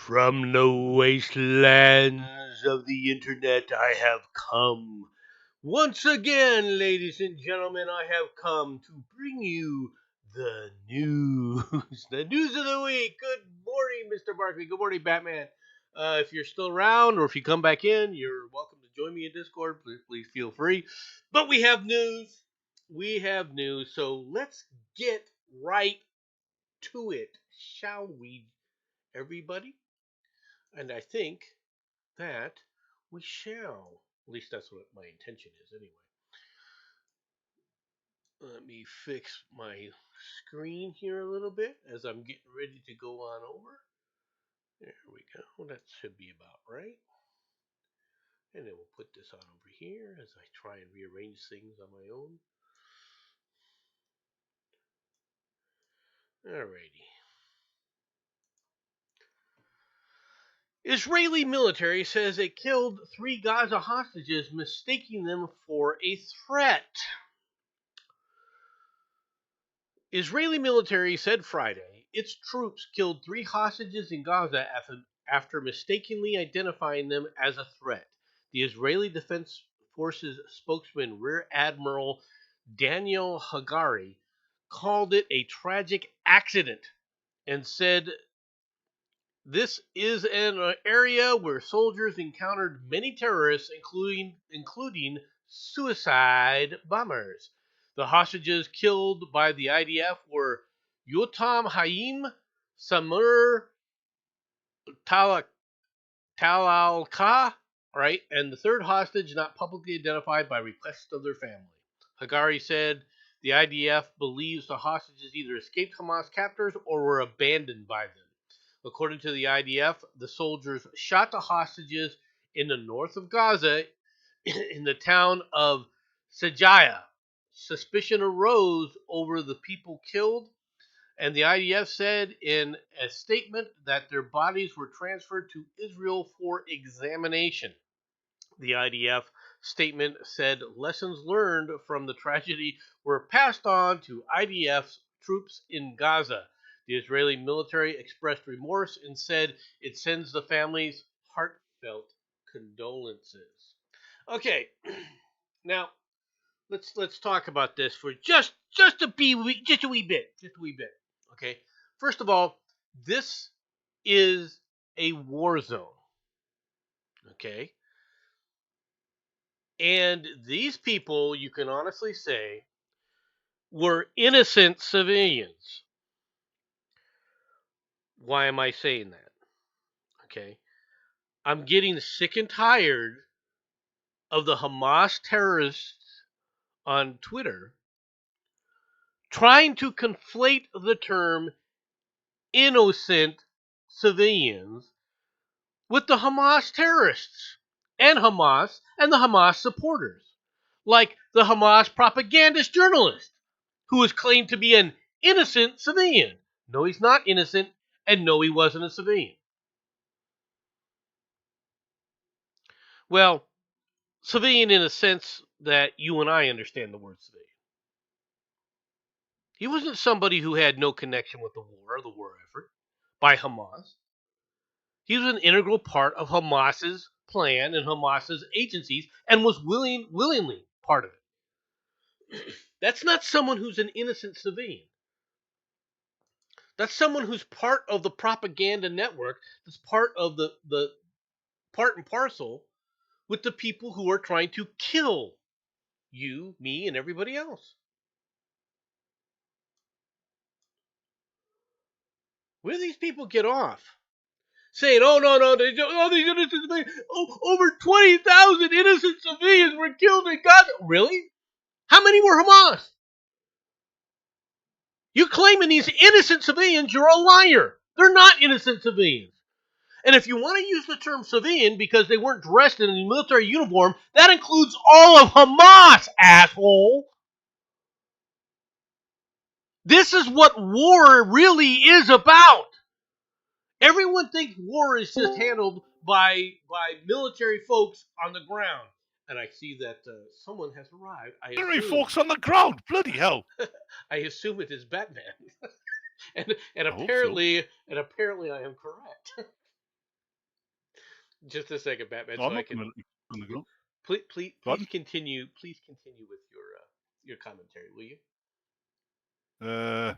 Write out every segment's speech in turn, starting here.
From the wastelands of the internet, I have come. Once again, ladies and gentlemen, I have come to bring you the news. The news of the week. Good morning, Mr. Barkley. Good morning, Batman. If you're still around or if you come back in, you're welcome to join me in Discord. Please feel free. But we have news. We have news. So let's get right to it, shall we, everybody? And I think that we shall. At least that's what my intention is, anyway. Let me fix my screen here a little bit as I'm getting ready to go on over. There we go. That should be about right. And then we'll put this on over here as I try and rearrange things on my own. Alrighty. Israeli military says it killed 3 Gaza hostages, mistaking them for a threat. Israeli military said Friday its troops killed 3 hostages in Gaza after mistakenly identifying them as a threat. The Israeli Defense Forces spokesman, Rear Admiral Daniel Hagari, called it a tragic accident and said this is an area where soldiers encountered many terrorists, including suicide bombers. The hostages killed by the IDF were Yotam Haim, Samur Talalka, right, and the third hostage not publicly identified by request of their family. Hagari said the IDF believes the hostages either escaped Hamas captors or were abandoned by them. According to the IDF, the soldiers shot the hostages in the north of Gaza in the town of Sajaya. Suspicion arose over the people killed, and the IDF said in a statement that their bodies were transferred to Israel for examination. The IDF statement said lessons learned from the tragedy were passed on to IDF's troops in Gaza. The Israeli military expressed remorse and said it sends the families heartfelt condolences. Okay, now let's talk about this for just a wee bit, Okay, first of all, this is a war zone. Okay, and these people, you can honestly say, were innocent civilians. Why am I saying that? Okay. I'm getting sick and tired of the Hamas terrorists on Twitter trying to conflate the term innocent civilians with the Hamas terrorists and Hamas and the Hamas supporters. Like the Hamas propagandist journalist who is claimed to be an innocent civilian. No, he's not innocent, and no, he wasn't a civilian. Well, civilian in a sense that you and I understand the word civilian. He wasn't somebody who had no connection with the war or the war effort by Hamas. He was an integral part of Hamas's plan and Hamas's agencies and was willingly part of it. That's not someone who's an innocent civilian. That's someone who's part of the propaganda network, that's part of the part and parcel with the people who are trying to kill you, me, and everybody else. Where do these people get off? Saying, oh, no, all these innocent civilians, over 20,000 innocent civilians were killed in Gaza. Really? How many were Hamas? You claiming these innocent civilians, you're a liar. They're not innocent civilians. And if you want to use the term civilian because they weren't dressed in a military uniform, that includes all of Hamas, asshole. This is what war really is about. Everyone thinks war is just handled by military folks on the ground. And I see that someone has arrived. Military folks on the ground, bloody hell! I assume it is Batman, and apparently I am correct. Just a second, Batman, No, so I'm I not can going to go. please Pardon? continue. Please continue with your commentary, will you? Uh,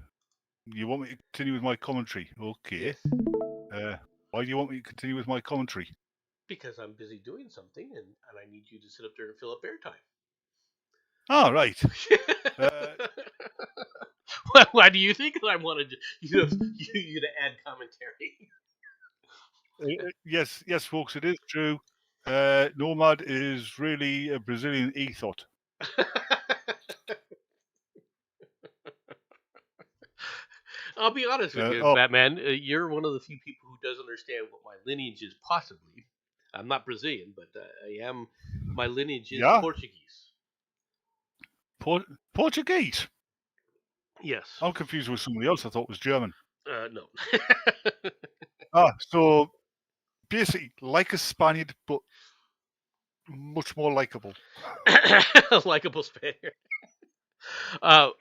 you want me to continue with my commentary? Okay. Yes, Why do you want me to continue with my commentary? because I'm busy doing something, and I need you to sit up there and fill up airtime. Ah, right. Uh, Why do you think I wanted you to add commentary? yes, yes, folks, it is true. Nomad is really a Brazilian ethos. I'll be honest with you, Oh, Batman. You're one of the few people who does understand what my lineage is. Possibly, I'm not Brazilian, but I am. My lineage is yeah, Portuguese. Portuguese. Yes. I'm confused with somebody else I thought was German. No. So basically, like a Spaniard, but much more likable. Likeable Spaniard.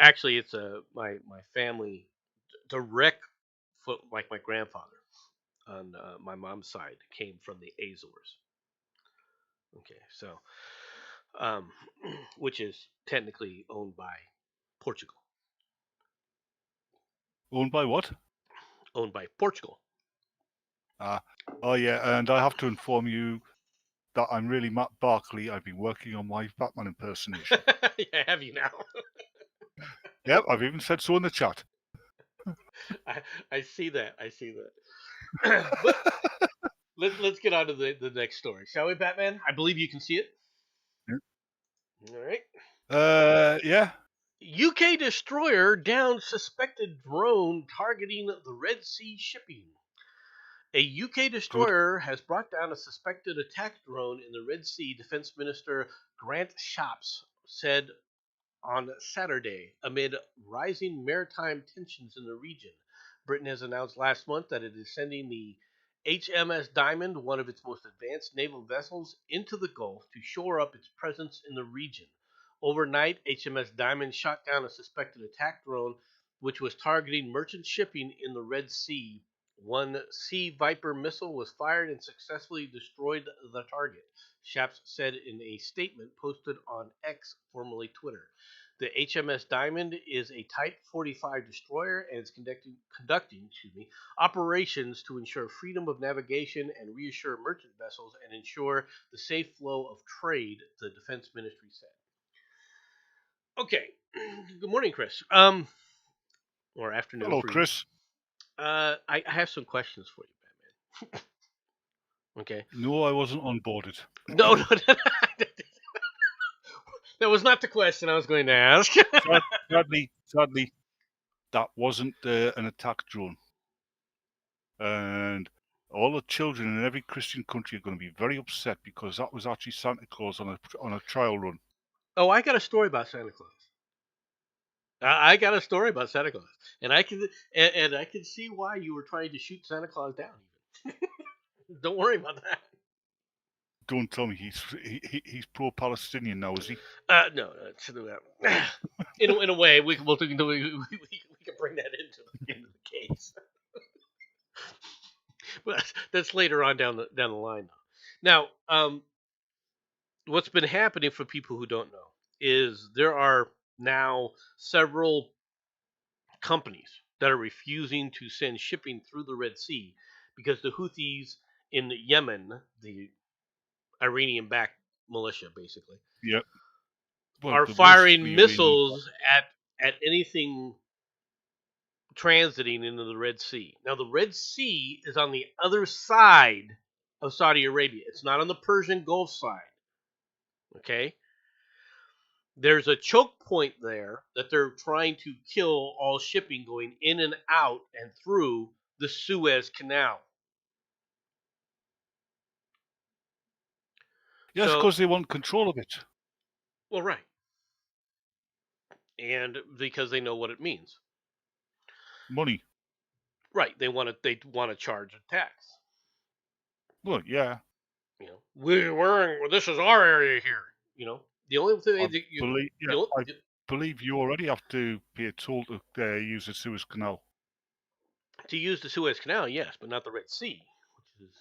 Actually, it's my family direct foot like my grandfather on my mom's side came from the Azores. Okay, so um, which is technically owned by Portugal. Owned by what? Owned by Portugal. Oh yeah, and I have to inform you that I'm really Matt Barkley. I've been working on my Batman impersonation. Yeah, have you now? Yep, I've even said so in the chat. I, I see that. I see that. But let's get on to the next story, shall we, Batman? I believe you can see it. All right. Yeah. UK destroyer down suspected drone targeting the Red Sea shipping. A UK Good. destroyer has brought down a suspected attack drone in the Red Sea, Defense Minister Grant Shapps said on Saturday amid rising maritime tensions in the region. Britain has announced last month that it is sending the HMS Diamond, one of its most advanced naval vessels, into the Gulf to shore up its presence in the region. Overnight, HMS Diamond shot down a suspected attack drone which was targeting merchant shipping in the Red Sea. One Sea Viper missile was fired and successfully destroyed the target, Shapps said in a statement posted on X, formerly Twitter. The HMS Diamond is a Type 45 destroyer and is conducting operations to ensure freedom of navigation and reassure merchant vessels and ensure the safe flow of trade, the Defense Ministry said. Okay. Good morning, Chris. Or afternoon Hello, for you. Chris. I have some questions for you, Batman. Okay. No, I wasn't onboarded. No, no, that was not the question I was going to ask. Sadly, that wasn't an attack drone. And all the children in every Christian country are going to be very upset because that was actually Santa Claus on a trial run. Oh, I got a story about Santa Claus. I got a story about Santa Claus, and I can see why you were trying to shoot Santa Claus down. Even don't worry about that. Don't tell me he's pro-Palestinian now, is he? No, in a way we can bring that into the case, but that's later on down the line. Now, what's been happening for people who don't know is there are now several companies that are refusing to send shipping through the Red Sea because the Houthis in Yemen, the Iranian-backed militia, basically, Yep. Well, are there was firing three Iranian. missiles at anything transiting into the Red Sea. Now, the Red Sea is on the other side of Saudi Arabia. It's not on the Persian Gulf side. Okay, there's a choke point there that they're trying to kill all shipping going in and out and through the Suez Canal. Yes, So, because they want control of it. well, right, and because they know what it means, Money. right? They want to charge a tax. Well, yeah. This is our area here. The only thing I that you believe. the, Yeah, only, I believe you already have to pay a toll to use the Suez Canal. to use the Suez Canal, yes, but not the Red Sea, which is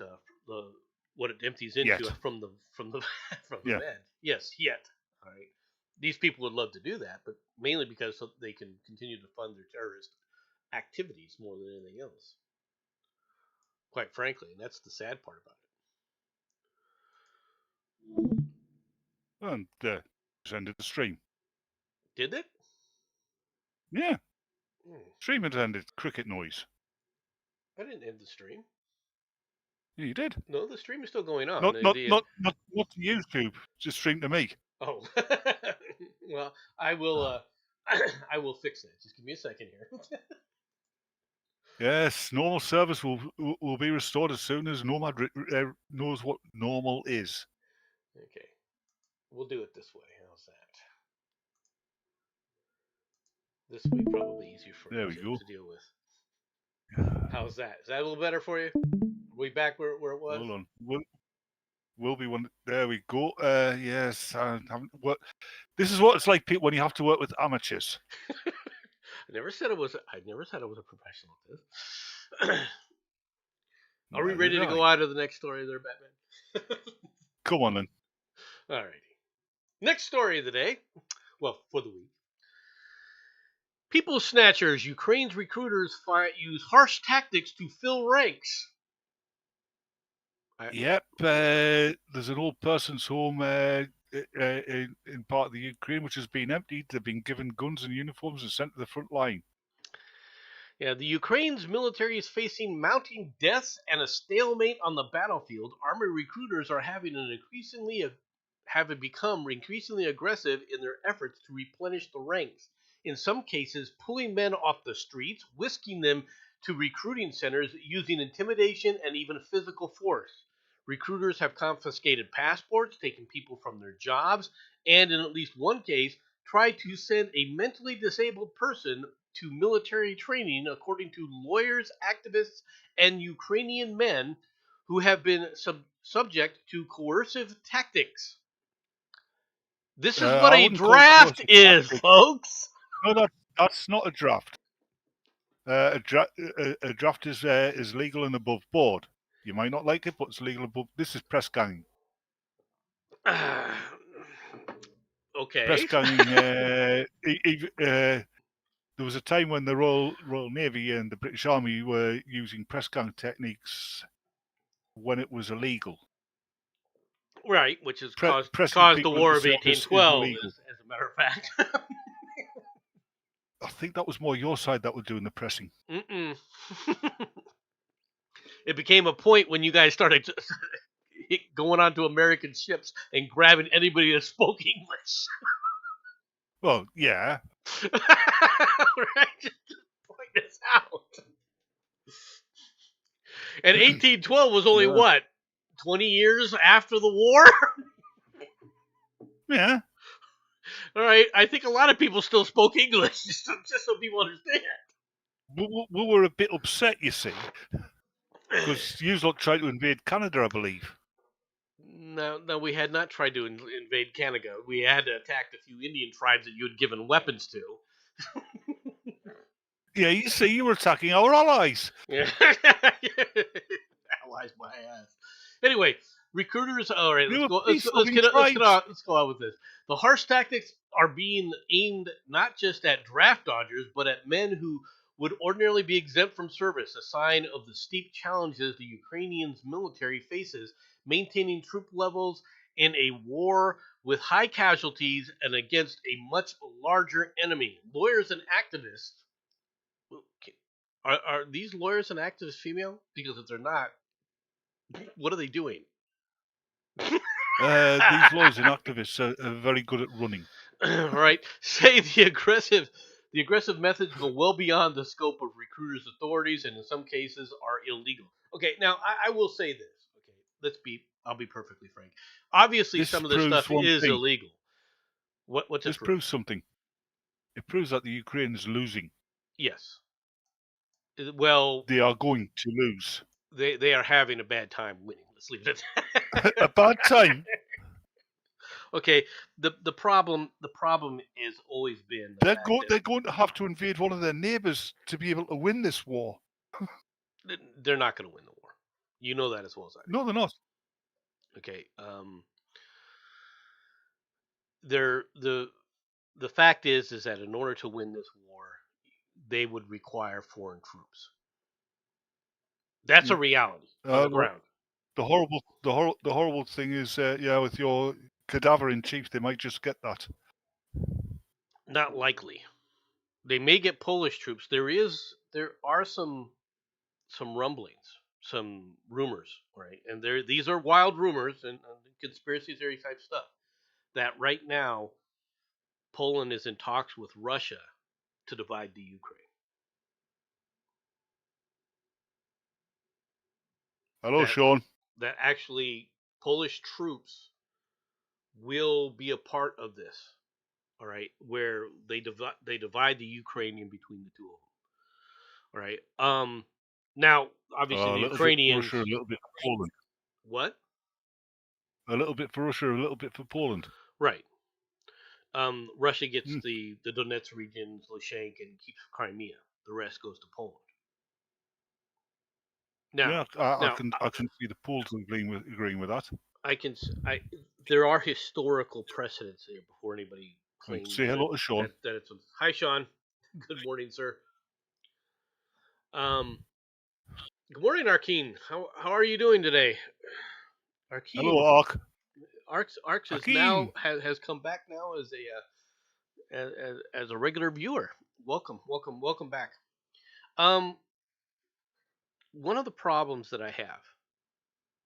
the what it empties into Yet. from the from the from the Yeah. bed. Yes, yet. All right. These people would love to do that, but mainly because so they can continue to fund their terrorist activities more than anything else. Quite frankly, and that's the sad part about And just ended the stream. it. Did it? Yeah. Hmm. Stream had ended. Cricket noise. I didn't end the stream. Yeah, you did. No, the stream is still going on. Not to YouTube. Just stream to me. Oh, well, I will. I will fix that. Just give me a second here. Yes, normal service will be restored as soon as Nomad knows what normal is. Okay, we'll do it this way. How's that? This will be probably easier for There we go. to deal with. How's that? Is that a little better for you? Are we back where it was? Hold on. Will be one. There we go. Yes. This is what it's like when you have to work with amateurs. I never said it was. I never said I was a professional at this. Are we ready to go on to the next story there, Batman? Come on then. Alrighty. Next story of the day. Well, for the week. People snatchers. Ukraine's recruiters use harsh tactics to fill ranks. Yep. There's an old person's home in part of the Ukraine which has been emptied. They've been given guns and uniforms and sent to the front line. Yeah, the Ukraine's military is facing mounting deaths and a stalemate on the battlefield. Army recruiters are having become increasingly aggressive in their efforts to replenish the ranks. In some cases, pulling men off the streets, whisking them to recruiting centers using intimidation and even physical force. Recruiters have confiscated passports, taken people from their jobs, and in at least one case, tried to send a mentally disabled person to military training, according to lawyers, activists, and Ukrainian men who have been subject to coercive tactics. This is what I a wouldn't call it draft coercive is, tactics. folks. No, that's not a draft. A draft is legal and above board. You might not like it, but it's legal above. This is press ganging. Okay. Press ganging. There was a time when the Royal Navy and the British Army were using press gang techniques when it was illegal. Right, which has caused the people War into of service is 1812, illegal. as a matter of fact. I think that was more your side that were doing the pressing. Mm-mm. It became a point when you guys started going onto American ships and grabbing anybody that spoke English. Well, yeah. Right? Just point this out. And 1812 was only what? 20 years after the war? Yeah. All right. I think a lot of people still spoke English, just so people understand. We were a bit upset, you see, because you lot tried to invade Canada, I believe. No, we had not tried to invade Canada. We had attacked a few Indian tribes that you had given weapons to. Yeah, you see, you were attacking our allies. Yeah. Allies, my ass. Anyway, recruiters. All right, let's go on with this. The harsh tactics are being aimed not just at draft dodgers, but at men who would ordinarily be exempt from service, a sign of the steep challenges the Ukrainians military faces maintaining troop levels in a war with high casualties and against a much larger enemy. Lawyers and activists. Are these lawyers and activists female? Because if they're not, what are they doing? These lawyers and activists are very good at running. Right. Say the aggressive methods go well beyond the scope of recruiters' authorities and in some cases are illegal. Okay, now I will say this. Okay, I'll be perfectly frank. Obviously, some of this stuff is illegal. What's this proves something? It proves that the Ukraine is losing. Yes. Well, they are going to lose. They are having a bad time winning. Let's leave it at that. A bad time. Okay, the problem has always been they're going to have to invade one of their neighbors to be able to win this war. They're not going to win the war. You know that as well as I do. No, they're not. Okay. There the fact is that in order to win this war, they would require foreign troops. That's a Yeah. reality on the Well, ground. the horrible thing is, yeah, with your cadaver in chief, they might just get that. Not likely. They may get Polish troops. There are some rumblings, some rumors, right? And these are wild rumors and conspiracy theory type stuff that right now Poland is in talks with Russia to divide the Ukraine. Hello, That Sean. that actually Polish troops will be a part of this. All right, where they divide the Ukraine in between the two of them. All right. Now obviously A the little bit for Ukrainians. Russia, a little bit for Poland. What? A little bit for Russia, a little bit for Poland. Right. Russia gets Hmm. the Donetsk region, Lushank, and keeps Crimea. The rest goes to Poland. Now, Yeah, I now can I can see the Poles agreeing with that. I can I there are historical precedents here before anybody And claims say hello to Sean. that it's hi Sean, good morning sir. Um, good morning Arkeen. How are you doing today, Hello, Arkeen? Ark. Arx is now Akeem. has come back now as a regular viewer. Welcome back. Um, one of the problems that I have,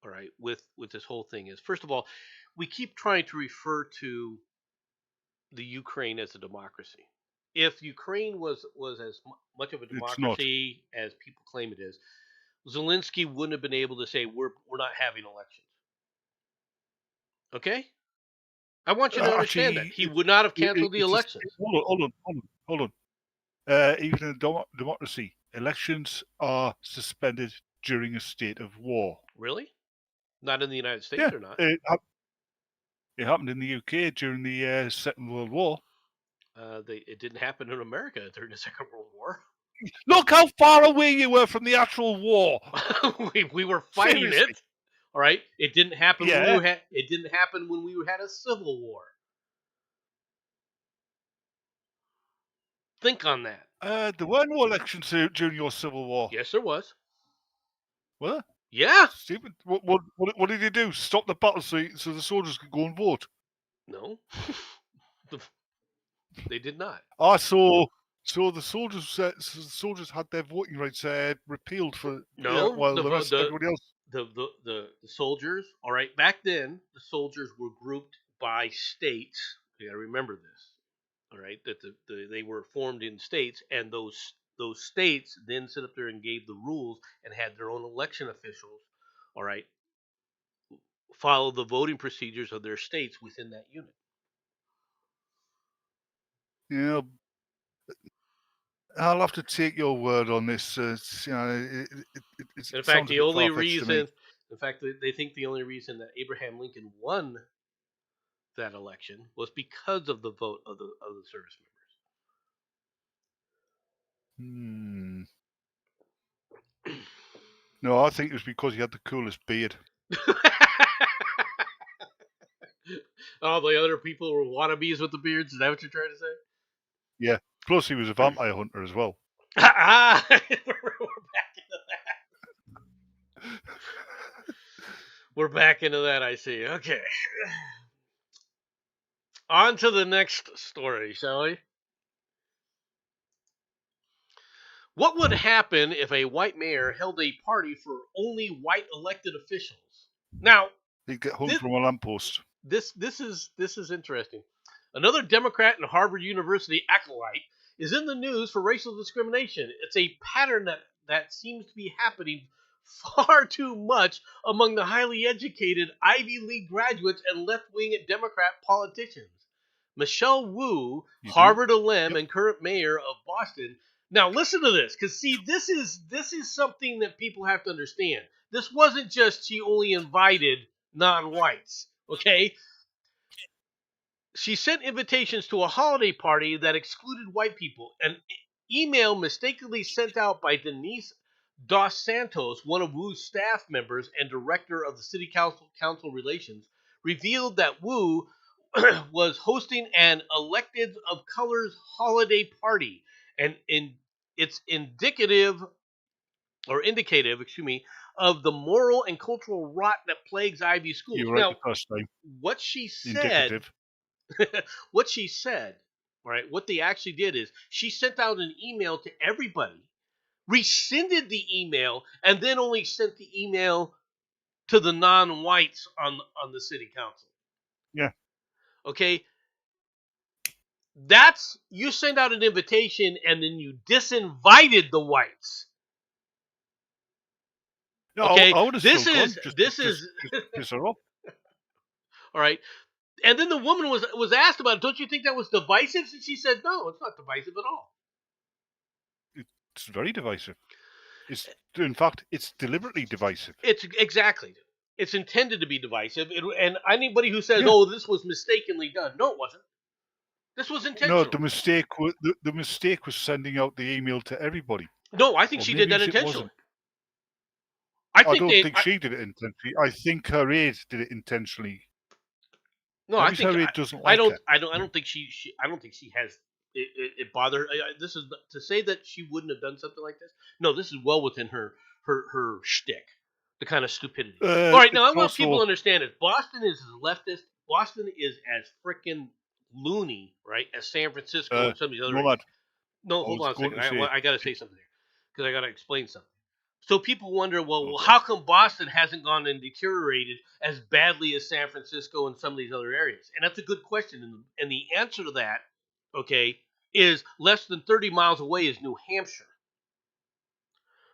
all right, with this whole thing is, first of all, we keep trying to refer to the Ukraine as a democracy. If Ukraine was as much of a It's not. democracy as people claim it is, Zelensky wouldn't have been able to say we're not having elections. Okay, I want you to understand that Actually, he would not have canceled the it's a, elections. hold on. Even in a democracy, elections are suspended during a state of war. Really? Not in the United States, Yeah, or not? it happened in the UK during the Second World War. It didn't happen in America during the Second World War. Look how far away you were from the actual war. we were fighting Seriously. it. All right. It didn't happen when Yeah. it didn't happen when we had a civil war. Think on that. There were no elections during your Civil War. Yes, there was. Were there? Yeah. Stupid. What did they do? Stop the battle so the soldiers could go and vote? No, they did not. Ah, so the soldiers had their voting rights repealed for No, while the rest everybody else. the soldiers. All right. Back then, the soldiers were grouped by states. You got to remember this. All right, that they were formed in states, and those states then sit up there and gave the rules and had their own election officials. All right, follow the voting procedures of their states within that unit. You know, I'll have to take your word on this. It In fact, sounds a the bit only far fetched to me. reason, in fact, they think the only reason that Abraham Lincoln won that election was because of the vote of the service Hmm. No, I think it was because he had the coolest beard. members. All the other people were wannabes with the beards. Is that what you're trying to say? Yeah. Plus, he was a vampire hunter as well. Ah, we're back into that. We're back into that. I see. Okay. On to the next story, shall we? What would happen if a white mayor held a party for only white elected officials? Now, He'd get hung this from a lamppost. this is interesting. Another Democrat and Harvard University acolyte is in the news for racial discrimination. It's a pattern that seems to be happening far too much among the highly educated Ivy League graduates and left-wing Democrat politicians. Michelle Wu, You do? Harvard alum Yep. and current mayor of Boston. Now listen to this, because see, this is something that people have to understand. This wasn't just she only invited non-whites. Okay, she sent invitations to a holiday party that excluded white people. An email mistakenly sent out by Denise Dos Santos, one of Wu's staff members and director of the city council relations, revealed that Wu was hosting an Elected of Colors holiday party, and it's indicative, of the moral and cultural rot that plagues Ivy schools. You're right the Now, first time. what she said, Indicative. what she said, right? What they actually did is she sent out an email to everybody, rescinded the email, and then only sent the email to the non-whites on the city council. Yeah. Okay, that's you send out an invitation and then you disinvited the whites. No, Okay, I would have this still gone. is Just this is piss her off. all right. And then the woman was asked about it. Don't you think that was divisive? And she said, no, it's not divisive at all. It's very divisive. In fact, it's deliberately divisive. It's exactly. It's intended to be divisive. And anybody who says, Yeah. "Oh, this was mistakenly done," no, it wasn't. This was intentional. No, the mistake was sending out the email to everybody. No, I think Or she did that maybe it intentionally. wasn't. I I don't think she did it intentionally. I think her aide did it intentionally. No, Maybe I think her aide doesn't like her. I don't think she I don't think she has it bothered. This is to say that she wouldn't have done something like this. No, this is well within her shtick, the kind of stupidity. All right, now I want people to understand it. Boston is as leftist. Boston is as freaking loony, right, as San Francisco and some of these other. No, hold on a second. I got to say something here because I got to explain something. So people wonder, well, how come Boston hasn't gone and deteriorated as badly as San Francisco and some of these other areas? And that's a good question. And the answer to that, okay, is less than 30 miles away is New Hampshire.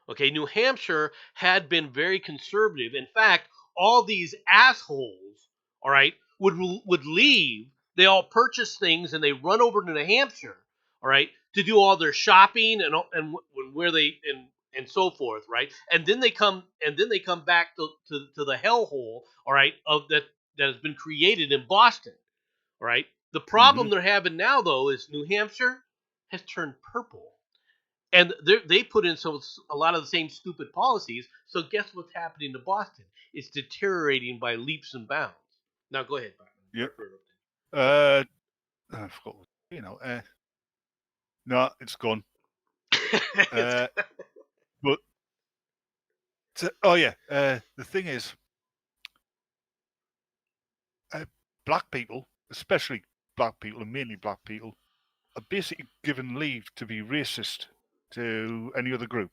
Okay, New Hampshire had been very conservative. In fact, all these assholes, all right, would leave. They all purchase things and they run over to New Hampshire, all right, to do all their shopping and where they and so forth, right? And then they come back to the hellhole, all right, of that has been created in Boston, all right. The problem they're having now, though, is New Hampshire has turned purple. And they put in a lot of the same stupid policies. So guess what's happening to Boston? It's deteriorating by leaps and bounds. Now go ahead, Byron. Yep. I forgot. No, it's gone. But the thing is, black people, especially black people and mainly black people, are basically given leave to be racist to any other group.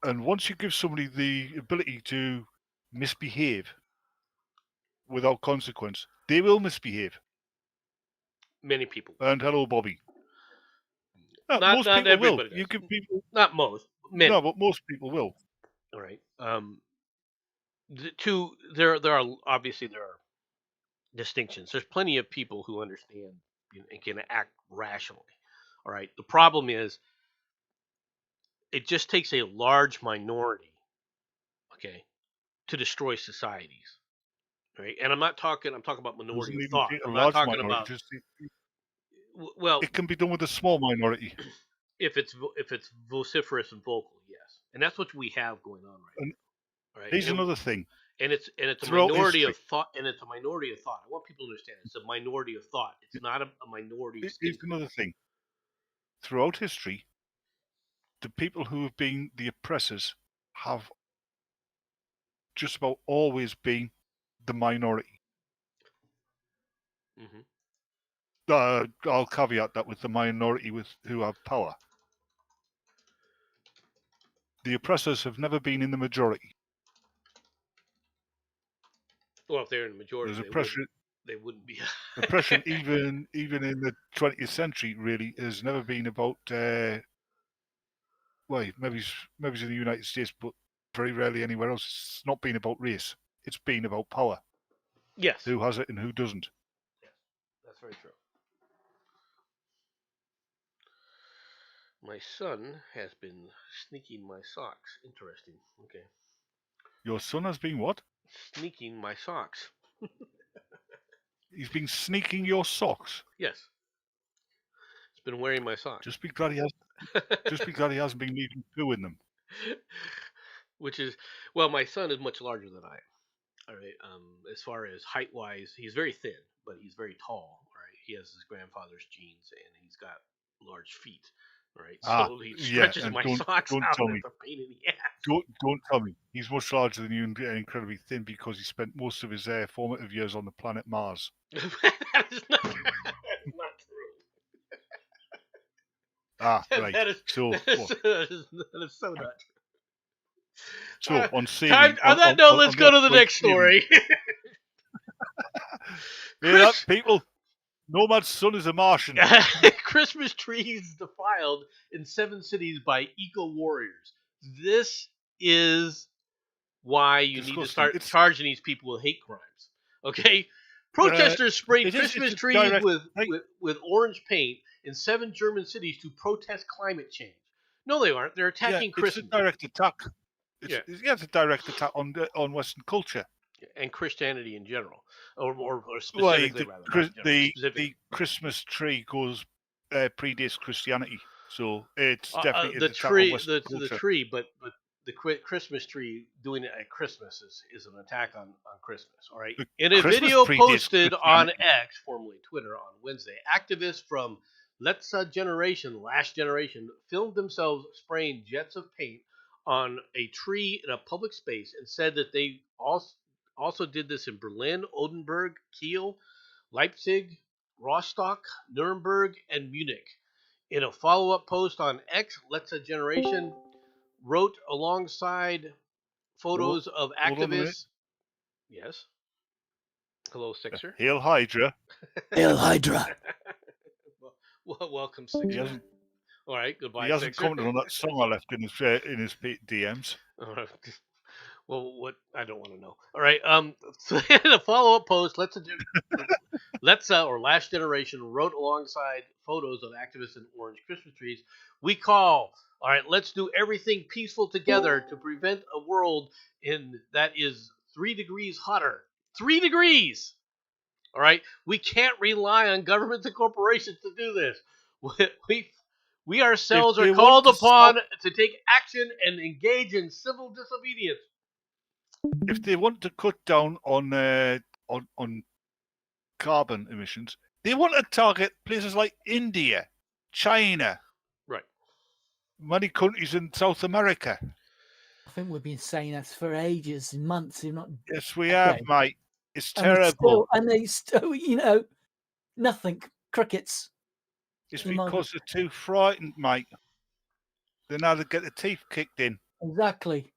And once you give somebody the ability to misbehave without consequence, they will misbehave. Many people. And hello, Bobby. No, not most people everybody will. Does. You give people. Not most. Many. No, but most people will. All right. There are obviously there are distinctions. There's plenty of people who understand and can act rationally. All right. The problem is, it just takes a large minority, okay, to destroy societies. Right? And I'm talking about minority of thought. I'm not talking about. Well, it can be done with a small minority. If it's vociferous and vocal, yes, and that's what we have going on right now. Right? Here's another thing. And it's a minority of thought, and it's a minority of thought. I want people to understand it's a minority of thought. It's not a minority. Here's another thing. Throughout history, the people who have been the oppressors have just about always been the minority. I'll caveat that with the minority who have power. The oppressors have never been in the majority. Well, if they're in the majority, they wouldn't be. Oppression, even in the 20th century, really has never been about. Maybe in the United States, but very rarely anywhere else. It's not been about race. It's been about power. Yes. Who has it and who doesn't. Yes, that's very true. My son has been sneaking my socks. Interesting. Okay. Your son has been what? Sneaking my socks. He's been sneaking your socks? Yes. It's been wearing my socks. Just be glad he hasn't been leaving poo in them. Which is, well, my son is much larger than I am. All right. As far as height wise, he's very thin, but he's very tall. All right. He has his grandfather's genes, and he's got large feet. All right. So he stretches and my don't socks out. tell me. It's a pain in the ass. Don't tell me he's much larger than you and incredibly thin because he spent most of his formative years on the planet Mars. That is not true. Right. That is so not true. So on that note, let's go to the next story. People. Nomad's son is a Martian. Christmas trees defiled in 7 cities by eco-warriors. This is why you need to start charging these people with hate crimes. Okay? Protesters sprayed Christmas trees with orange paint in 7 German cities to protest climate change. No, they aren't. They're attacking Christmas. It's a direct attack. It's a direct attack on Western culture. And Christianity in general. Or specifically, the Christmas tree predates Christianity. So it's definitely the tree, but the Christmas tree doing it at Christmas is an attack on Christmas. All right. In a video posted on X, formerly Twitter, on Wednesday, activists from Last Generation, filmed themselves spraying jets of paint on a tree in a public space and said that they also did this in Berlin, Oldenburg, Kiel, Leipzig, Rostock, Nuremberg, and Munich. In a follow-up post on X, Let's Generation wrote alongside photos of activists. Yes. Hello, Sixer. Hail Hydra. Hail Hydra. Welcome, Sixer. All right, goodbye. He hasn't commented on that song I left in his DMs. Well, what I don't want to know. All right. So in a follow-up post, Last Generation wrote alongside photos of activists in orange Christmas trees. We call. All right. Let's do everything peaceful together to prevent a world that is 3 degrees hotter. 3 degrees. All right. We can't rely on governments and corporations to do this. We ourselves are called upon to take action and engage in civil disobedience. If they want to cut down on carbon emissions, they want to target places like India, China, right? Many countries in South America. I think we've been saying that for ages, months, if not. Yes, we have, mate. It's terrible. And they still, nothing. Crickets. It's because they're too frightened, mate. They now they get the teeth kicked in. Exactly.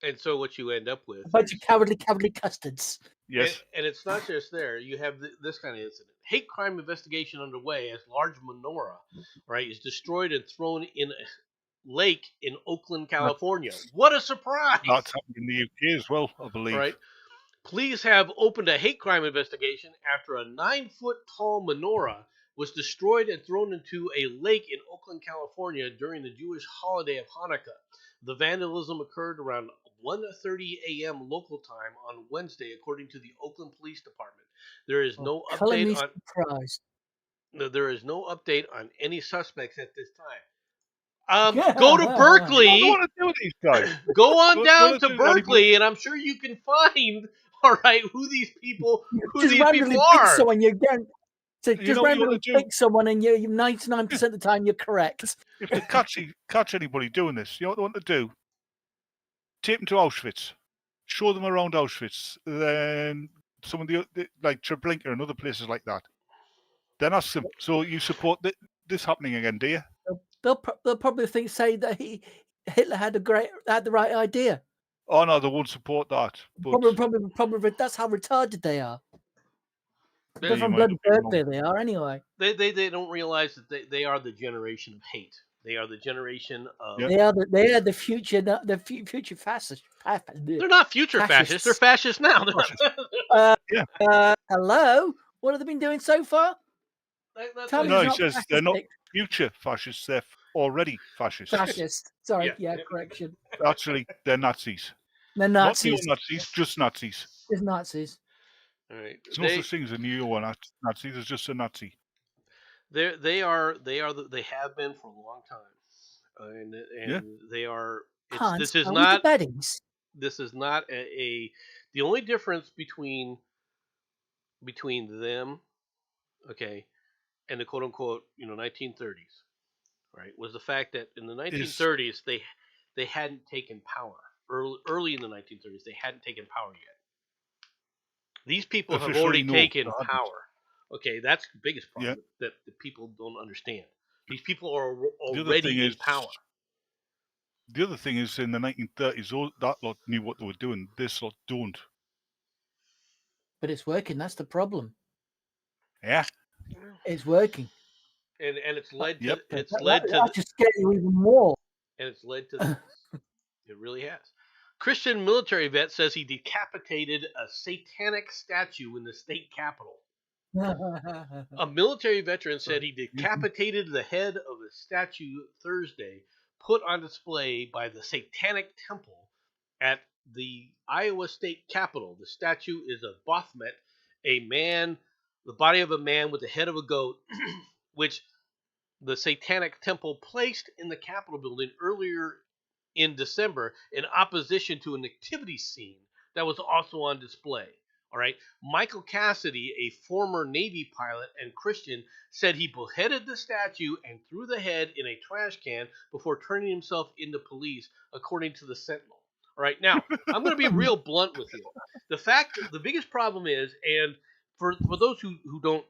And so what you end up with... A bunch of cowardly custards. Yes. And it's not just there. You have this kind of incident. Hate crime investigation underway as large menorah, right, is destroyed and thrown in a lake in Oakland, California. What a surprise! That's happening in the UK as well, I believe. Right. Police have opened a hate crime investigation after a 9-foot-tall menorah was destroyed and thrown into a lake in Oakland, California during the Jewish holiday of Hanukkah. The vandalism occurred around 1:30 a.m. local time on Wednesday, according to the Oakland Police Department. There is no update on. There is no update on any suspects at this time. Go to Berkeley. What do you want to do with these guys? Go on down to Berkeley, and I'm sure you can find. All right, who these people are. Someone you're going to just randomly pick someone, and you're 99% of the time you're correct. If they catch anybody doing this, you know what they want to do? Take them to Auschwitz, show them around Auschwitz, then some of the like Treblinka and other places like that. Then ask them, so you support this happening again, do you? They'll probably say that Hitler had the right idea. Oh no, they won't support that. But probably that's how retarded they are. They're from bloody Berkeley, they are anyway. They don't realize that they are the generation of hate. They are the generation of. Yep. They are the future. The future fascists. They're not future fascists. They're fascists now. Hello. What have they been doing so far? No, he says they're not future fascists. They're already fascists. Fascist. Sorry. Yeah. Correction. Actually, they're Nazis. They're Nazis. Not Nazis, just Nazis. Just Nazis. All right. There's no such thing as a neo-Nazi. There's just a Nazi. They have been for a long time, and they are. Hans, are we the baddies? This is not the only difference between them, okay, and the quote unquote 1930s, right, was the fact that in the 1930s they hadn't taken power. Early in the 1930s they hadn't taken power yet. These people have already taken power. Okay, that's the biggest problem that the people don't understand. These people are already in power. The other thing is, in the 1930s, that lot knew what they were doing. This lot don't. But it's working. That's the problem. Yeah, it's working, and it's led to that just scare you even more. And it's led to this. It really has. Christian military vet says he decapitated a satanic statue in the state capitol. A military veteran said he decapitated the head of a statue Thursday, put on display by the Satanic Temple at the Iowa State Capitol. The statue is a Baphomet, the body of a man with the head of a goat, which the Satanic Temple placed in the Capitol building earlier in December in opposition to a nativity scene that was also on display. All right. Michael Cassidy, a former Navy pilot and Christian, said he beheaded the statue and threw the head in a trash can before turning himself into police, according to the Sentinel. All right. Now, I'm going to be real blunt with you. The biggest problem is, and for those who don't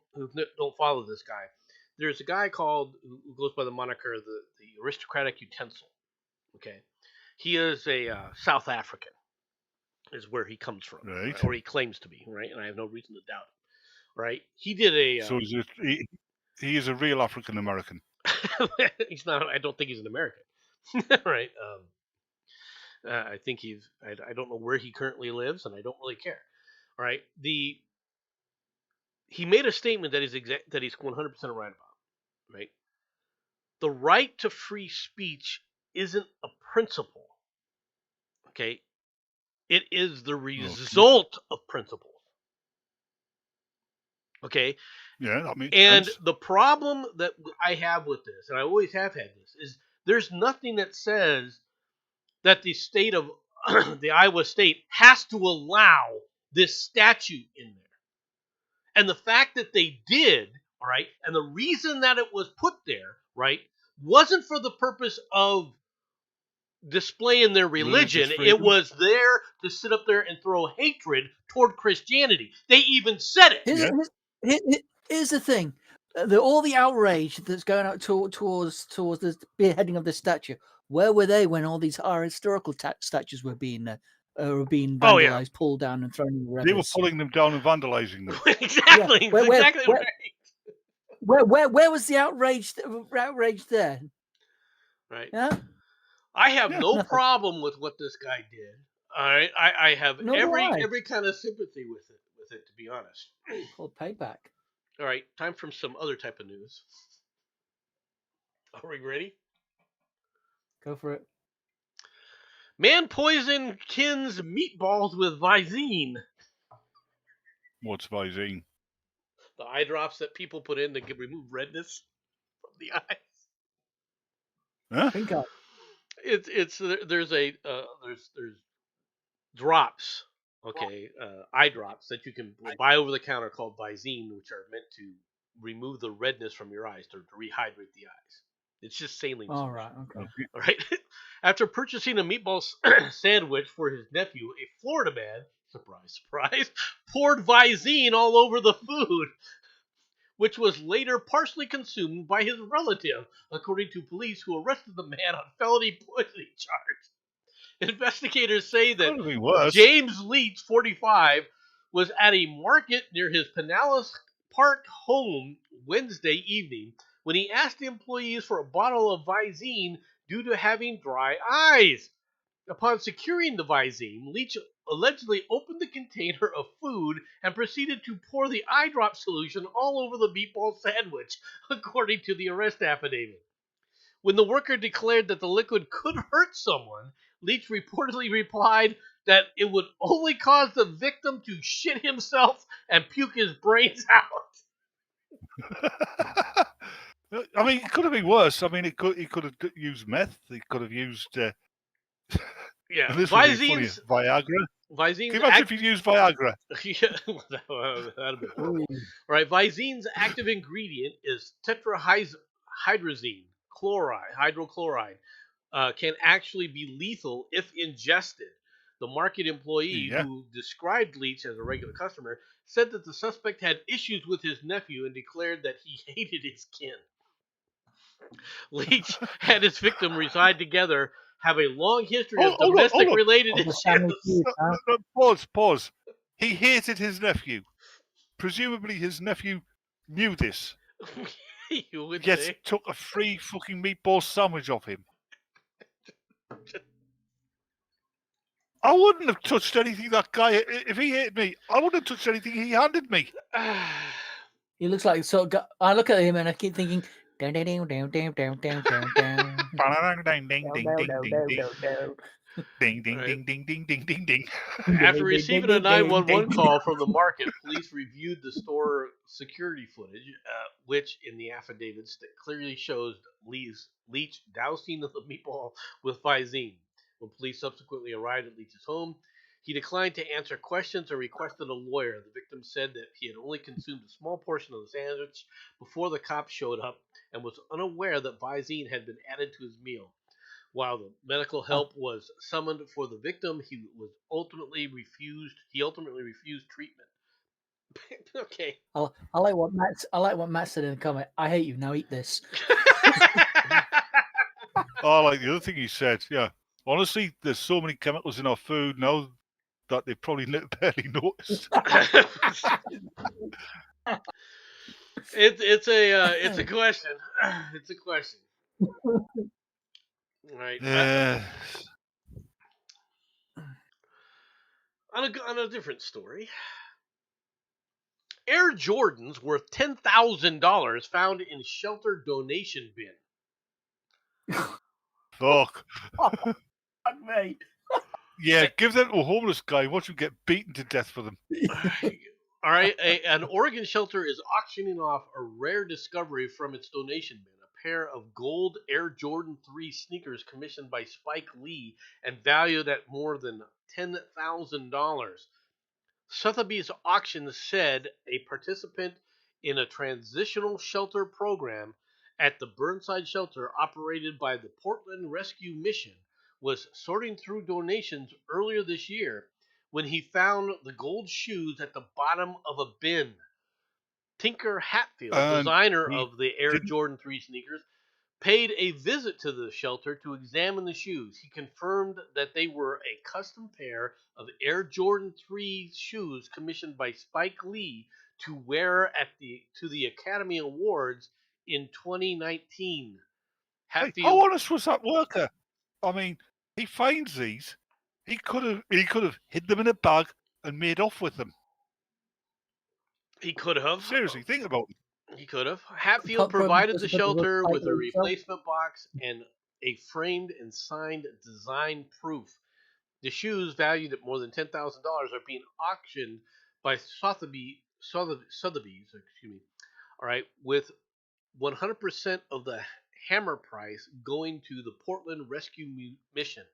follow this guy, there's a guy who goes by the moniker the aristocratic utensil. Okay. He is a South African, is where he comes from, right? Or he claims to be, right? And I have no reason to doubt it, right? He did a. So he is a real African American. He's not. I don't think he's an American, right? I think he's. I don't know where he currently lives, and I don't really care. All right. He made a statement that he's 100% right about, right? The right to free speech isn't a principle. Okay, it is the result of principles. Okay. Yeah, that makes sense. sense. The problem that I have with this, and I always have had this, is there's nothing that says that the state of the Iowa State has to allow this statue in there. And the fact that they did, all right, and the reason that it was put there, right, wasn't for the purpose of displaying their religion. It was there to sit up there and throw hatred toward Christianity. They even said it. Here's the thing. All the outrage that's going out towards the beheading of the statue. Where were they when all these historical statues were being vandalized, pulled down, and thrown in the rivers? They were pulling them down and vandalizing them. Exactly. Yeah. Exactly right. Where was the outrage there? Right. Yeah. I have no problem with what this guy did. All right. I have every kind of sympathy with it, to be honest. Called payback. All right, time for some other type of news. Are we ready? Go for it. Man poisoned Kin's meatballs with Visine. What's Visine? The eye drops that people put in to remove redness from the eyes. Huh? Think of. There's drops. Okay, eye drops that you can buy over the counter called Visine, which are meant to remove the redness from your eyes, to rehydrate the eyes. It's just saline. All right, okay. All right. After purchasing a meatball sandwich for his nephew, a Florida man, surprise, surprise, poured Visine all over the food, which was later partially consumed by his relative, according to police who arrested the man on felony poisoning charge. Investigators say that James Leach, 45, was at a market near his Pinellas Park home Wednesday evening when he asked the employees for a bottle of Visine due to having dry eyes. Upon securing the Visine, Leach allegedly opened the container of food and proceeded to pour the eye drop solution all over the meatball sandwich, according to the arrest affidavit. When the worker declared that the liquid could hurt someone, Leach reportedly replied that it would only cause the victim to shit himself and puke his brains out. I mean, it could have been worse. I mean, he could have used meth. He could have used. Yeah, And this would be funnier. Viagra. Can you Vizine's imagine if you used Viagra? Yeah, that'd have been horrible. All right, Vizine's active ingredient is tetrahydrazine hydrochloride. Can actually be lethal if ingested. The market employee Yeah. who described Leach as a regular customer said that the suspect had issues with his nephew and declared that he hated his kin. Leach had his victim reside together, have a long history of domestic related issues. Pause. He hated his nephew. Presumably his nephew knew this. You would Yet say. took a free fucking meatball sandwich off him. I wouldn't have touched anything that guy, if he hated me, I wouldn't have touched anything he handed me. He looks like sort of. I look at him and I keep thinking. Down, down, down, down, down, down, down, down. Ding, ding, ding, ding, ding, ding. Ding, ding, Right. ding, ding, ding, ding, ding, ding. After receiving a 911 call from the market, police reviewed the store security footage, which in the affidavits that clearly shows Leach dousing the meatball with Visine. When police subsequently arrived at Leach's home, he declined to answer questions or requested a lawyer. The victim said that he had only consumed a small portion of the sandwich before the cops showed up and was unaware that Visine had been added to his meal. While the medical help was summoned for the victim, he ultimately refused treatment. Okay. I like what Matt said in the comment. I hate you. Now eat this. Oh, like the other thing he said, yeah. Honestly, there's so many chemicals in our food now that they probably barely noticed. It's a question. It's a question. Right. On a different story. Air Jordans worth $10,000 found in shelter donation bin. Fuck. Fuck me. Yeah, give them to a homeless guy. Watch him get beaten to death for them. All right, an Oregon shelter is auctioning off a rare discovery from its donation bin, a pair of gold Air Jordan 3 sneakers commissioned by Spike Lee and valued at more than $10,000. Sotheby's auction said a participant in a transitional shelter program at the Burnside shelter operated by the Portland Rescue Mission was sorting through donations earlier this year when he found the gold shoes at the bottom of a bin. Tinker Hatfield, designer of the Air Jordan 3 sneakers, paid a visit to the shelter to examine the shoes. He confirmed that they were a custom pair of Air Jordan 3 shoes commissioned by Spike Lee to wear to the Academy Awards in 2019. Hatfield, hey, how honest was that worker? I mean, he finds these. He could have hid them in a bag and made off with them. He could have. Seriously, think about it. He could have. Hatfield provided the shelter with a replacement box and a framed and signed design proof. The shoes, valued at more than $10,000, are being auctioned by Sotheby's. All right, with 100% of the hammer price going to the Portland Rescue Mission.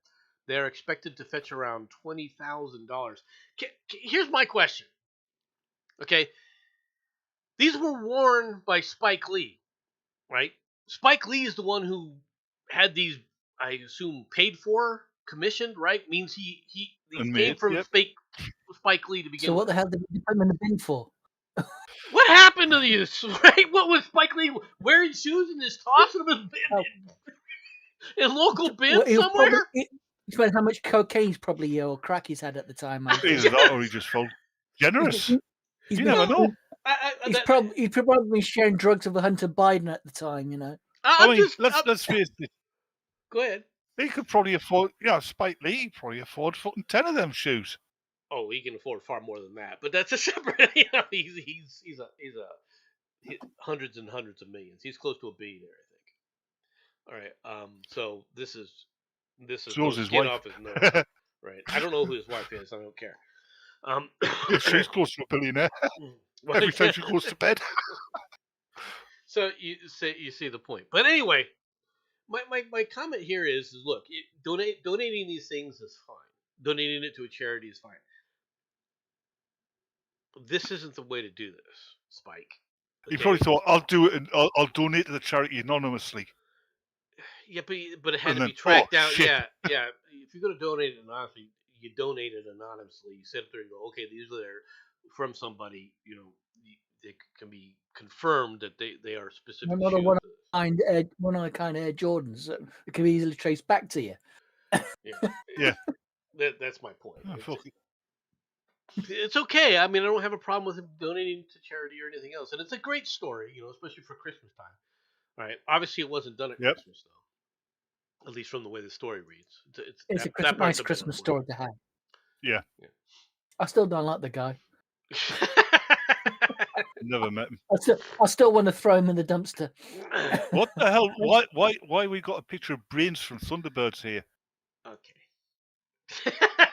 They are expected to fetch around $20,000. Here's my question. Okay, these were worn by Spike Lee, right? Spike Lee is the one who had these, I assume, paid for, commissioned, right? Means he came from Spike Lee to begin with. So what the hell did he put them in the bin for? What happened to these, right? What was Spike Lee wearing shoes and just tossing them in local bins somewhere? It's about how much cocaine or crack he's had at the time. Either that or he just felt generous. You never know. He's probably sharing drugs with Hunter Biden at the time, you know. Let's face it. Go ahead. He could probably afford, Spike Lee probably afford fucking 10 of them shoes. Oh, he can afford far more than that, but that's a separate. He's hundreds and hundreds of millions. He's close to a billionaire, I think. All right. So this is so his wife. Off his nose. Right. I don't know who his wife is. I don't care. She's close to a billionaire. Every time she goes to bed. So you see the point. But anyway, my comment here is look, donating these things is fine. Donating it to a charity is fine. This isn't the way to do this, Spike. He probably Okay. thought, I'll do it and I'll donate to the charity anonymously. Yeah, but it had And to then, be tracked down. shit. Yeah. If you're gonna donate it anonymously, you donate it anonymously. You sit there and go, okay, these are from somebody. They can be confirmed that they are specific Another shoes. one of the kind of Air Jordans that can be easily traced back to you. Yeah. That's my point. Oh, It's okay. I mean, I don't have a problem with him donating to charity or anything else, and it's a great story, especially for Christmas time. Right? Obviously, it wasn't done at Christmas though, at least from the way the story reads. It's that a nice Christmas story to have. Yeah. I still don't like the guy. Never met him. I still want to throw him in the dumpster. What the hell? Why we got a picture of Brains from Thunderbirds here? Okay.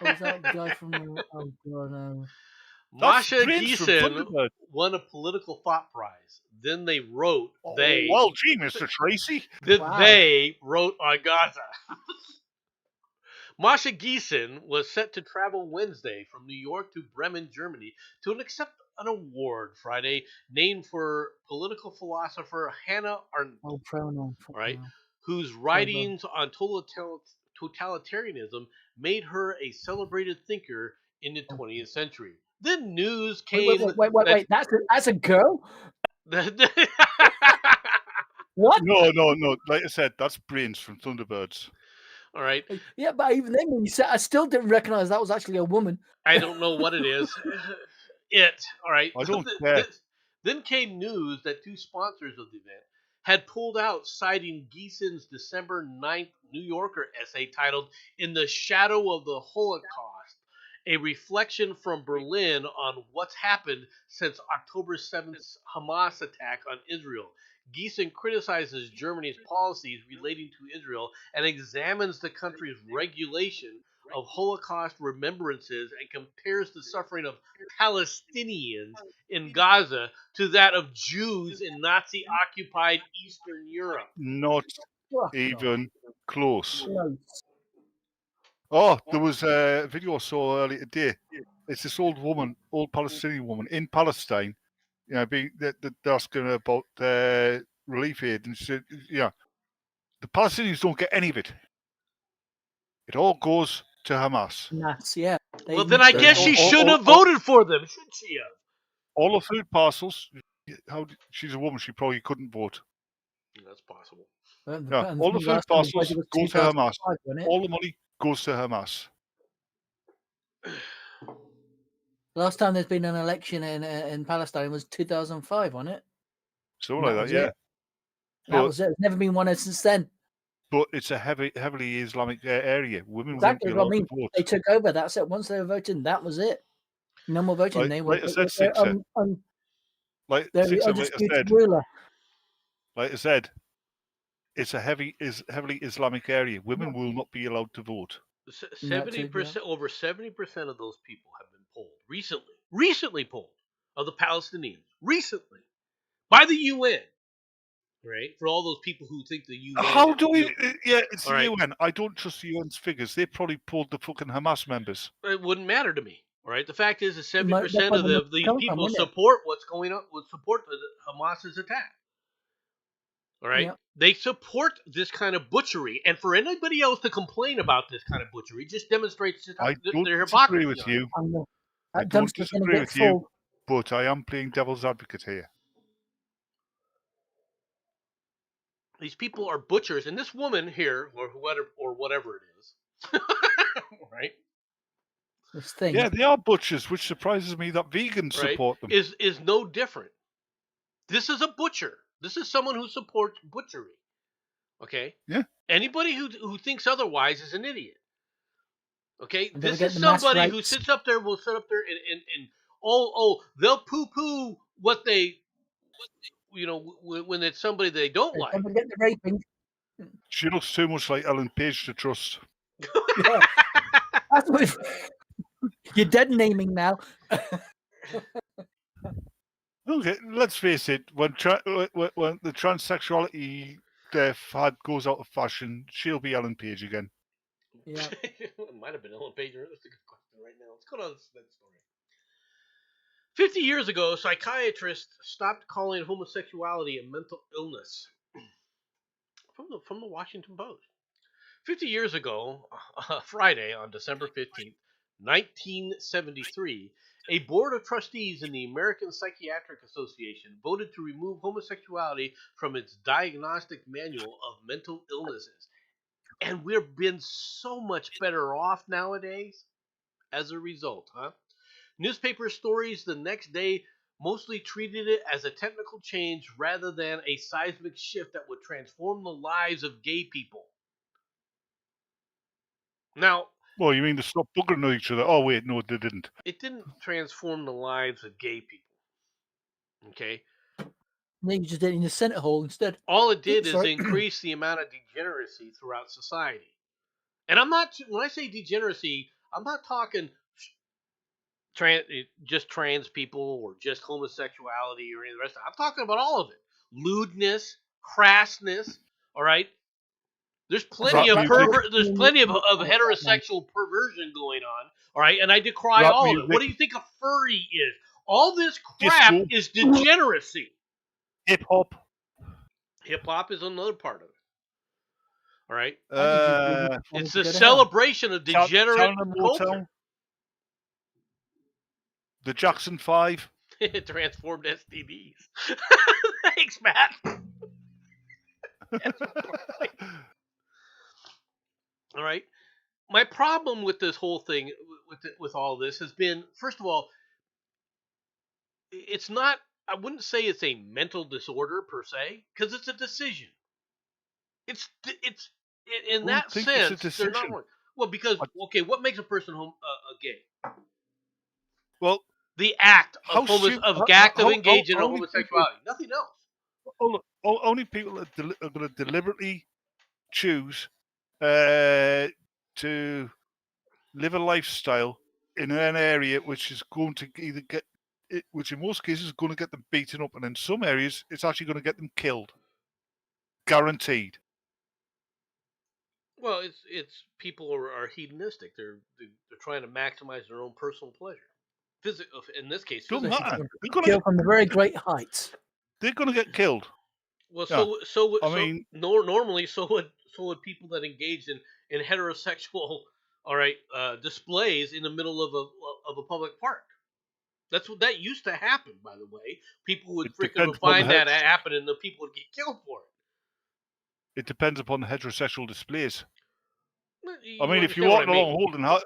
Was that guy from? Oh god, no. Masha Geeson won a political thought prize. Then they wrote Well, gee, Mr. Tracy. They wrote on Gaza. Masha Geeson was set to travel Wednesday from New York to Bremen, Germany, to accept an award Friday named for political philosopher Hannah Arendt, right, whose writings on totalitarianism made her a celebrated thinker in the 20th century. Then news came. Wait! That's a girl. What? No. Like I said, that's Brains from Thunderbirds. All right. Yeah, but even then, when you said, I still didn't recognize that was actually a woman. I don't know what it is. All right. I don't care. Then came news that two sponsors of the event had pulled out, citing Geeson's December 9th New Yorker essay titled "In the Shadow of the Holocaust," a reflection from Berlin on what's happened since October 7th Hamas attack on Israel. Geeson criticizes Germany's policies relating to Israel and examines the country's regulation of Holocaust remembrances and compares the suffering of Palestinians in Gaza to that of Jews in Nazi-occupied Eastern Europe. Not even close. Oh, there was a video I saw earlier today. It's this old Palestinian woman in Palestine, being asking about relief aid, and she said, the Palestinians don't get any of it. It all goes to Hamas. Yeah. Well, then I guess she shouldn't have voted for them, should she have? All the food parcels. She's a woman. She probably couldn't vote. That's possible. All the food parcels go to Hamas. All the money goes to Hamas. Last time there's been an election in Palestine was 2005, wasn't it? Something like that, yeah. That was it. There's never been one since then. But it's a heavily Islamic area. Women exactly won't be allowed to vote. They took over. That's it. Once they were voting, that was it. No more voting. They were. Like I said, it's a heavily Islamic area. Women will not be allowed to vote. 70%, over 70% of those people have been polled recently polled of the Palestinians recently by the UN. Right, for all those people who think the UN. How do we? Yeah, it's the UN. I don't trust the UN's figures. They probably pulled the fucking Hamas members. It wouldn't matter to me. All right, the fact is that 70% of the people support what's going on. Would support Hamas's attack. All right, they support this kind of butchery, and for anybody else to complain about this kind of butchery just demonstrates their hypocrisy. I don't disagree with you, but I am playing devil's advocate here. These people are butchers, and this woman here, or whatever it is, right? This thing. Yeah, they are butchers, which surprises me that vegans support them. Is no different. This is a butcher. This is someone who supports butchery. Okay? Yeah. Anybody who thinks otherwise is an idiot. Okay? This is somebody who sits up there, will sit up there and they'll poo-poo what they... when it's somebody they don't like. Don't forget the raping. She looks too much like Ellen Page to trust. Yeah. That's what you're dead naming now. Okay, let's face it. When the transsexuality fad goes out of fashion, she'll be Ellen Page again. Yeah. It might have been Ellen Page. That's a good question right now. Let's go to that story. 50 years ago, psychiatrists stopped calling homosexuality a mental illness. From the Washington Post. 50 years ago, Friday on December 15th, 1973, a board of trustees in the American Psychiatric Association voted to remove homosexuality from its diagnostic manual of mental illnesses. And we've been so much better off nowadays as a result, huh? Newspaper stories the next day mostly treated it as a technical change rather than a seismic shift that would transform the lives of gay people. Now, Well, you mean they stopped buggering each other? Oh wait, no, they didn't. it didn't transform the lives of gay people. Okay? Then you just did it in the Senate hall instead. All it did Oops, is sorry. increase the amount of degeneracy throughout society. And I'm not, when I say degeneracy, I'm not talking just trans people or just homosexuality or any of the rest of it. I'm talking about all of it. Lewdness, crassness, all right? There's plenty Rap of music. there's plenty of heterosexual perversion going on, all right? And I decry Rap all of it. What music. do you think a furry is? All this crap Disco. is degeneracy. Hip hop. Hip hop is another part of it. All right? It's the Go to hell. celebration of degenerate Town and culture. Motown. The Jackson 5. It transformed STDs. Thanks, Matt. All right. My problem with this whole thing, with all this, has been, first of all, it's not. I wouldn't say it's a mental disorder per se, because it's a decision. It's in Who that think it's a sense they're not decision? wrong. Well, because okay, what makes a person gay? Well, The act how of how engaging in many people? homosexuality, nothing else. Only people are going to deliberately choose to live a lifestyle in an area which is going to either get it, which in most cases is going to get them beaten up, and in some areas it's actually going to get them killed, guaranteed. Well, it's people are hedonistic. They're trying to maximize their own personal pleasure. In this case, Don't physical. matter. Kill from the very great heights. They're going to get killed. Well, Yeah. I mean, normally so would people that engage in heterosexual, all right, displays in the middle of a public park. That's what that used to happen, by the way. People would It freaking depends upon find the that happen, and the people would get killed for it. it depends upon the heterosexual displays. Well, I mean, if you're walking along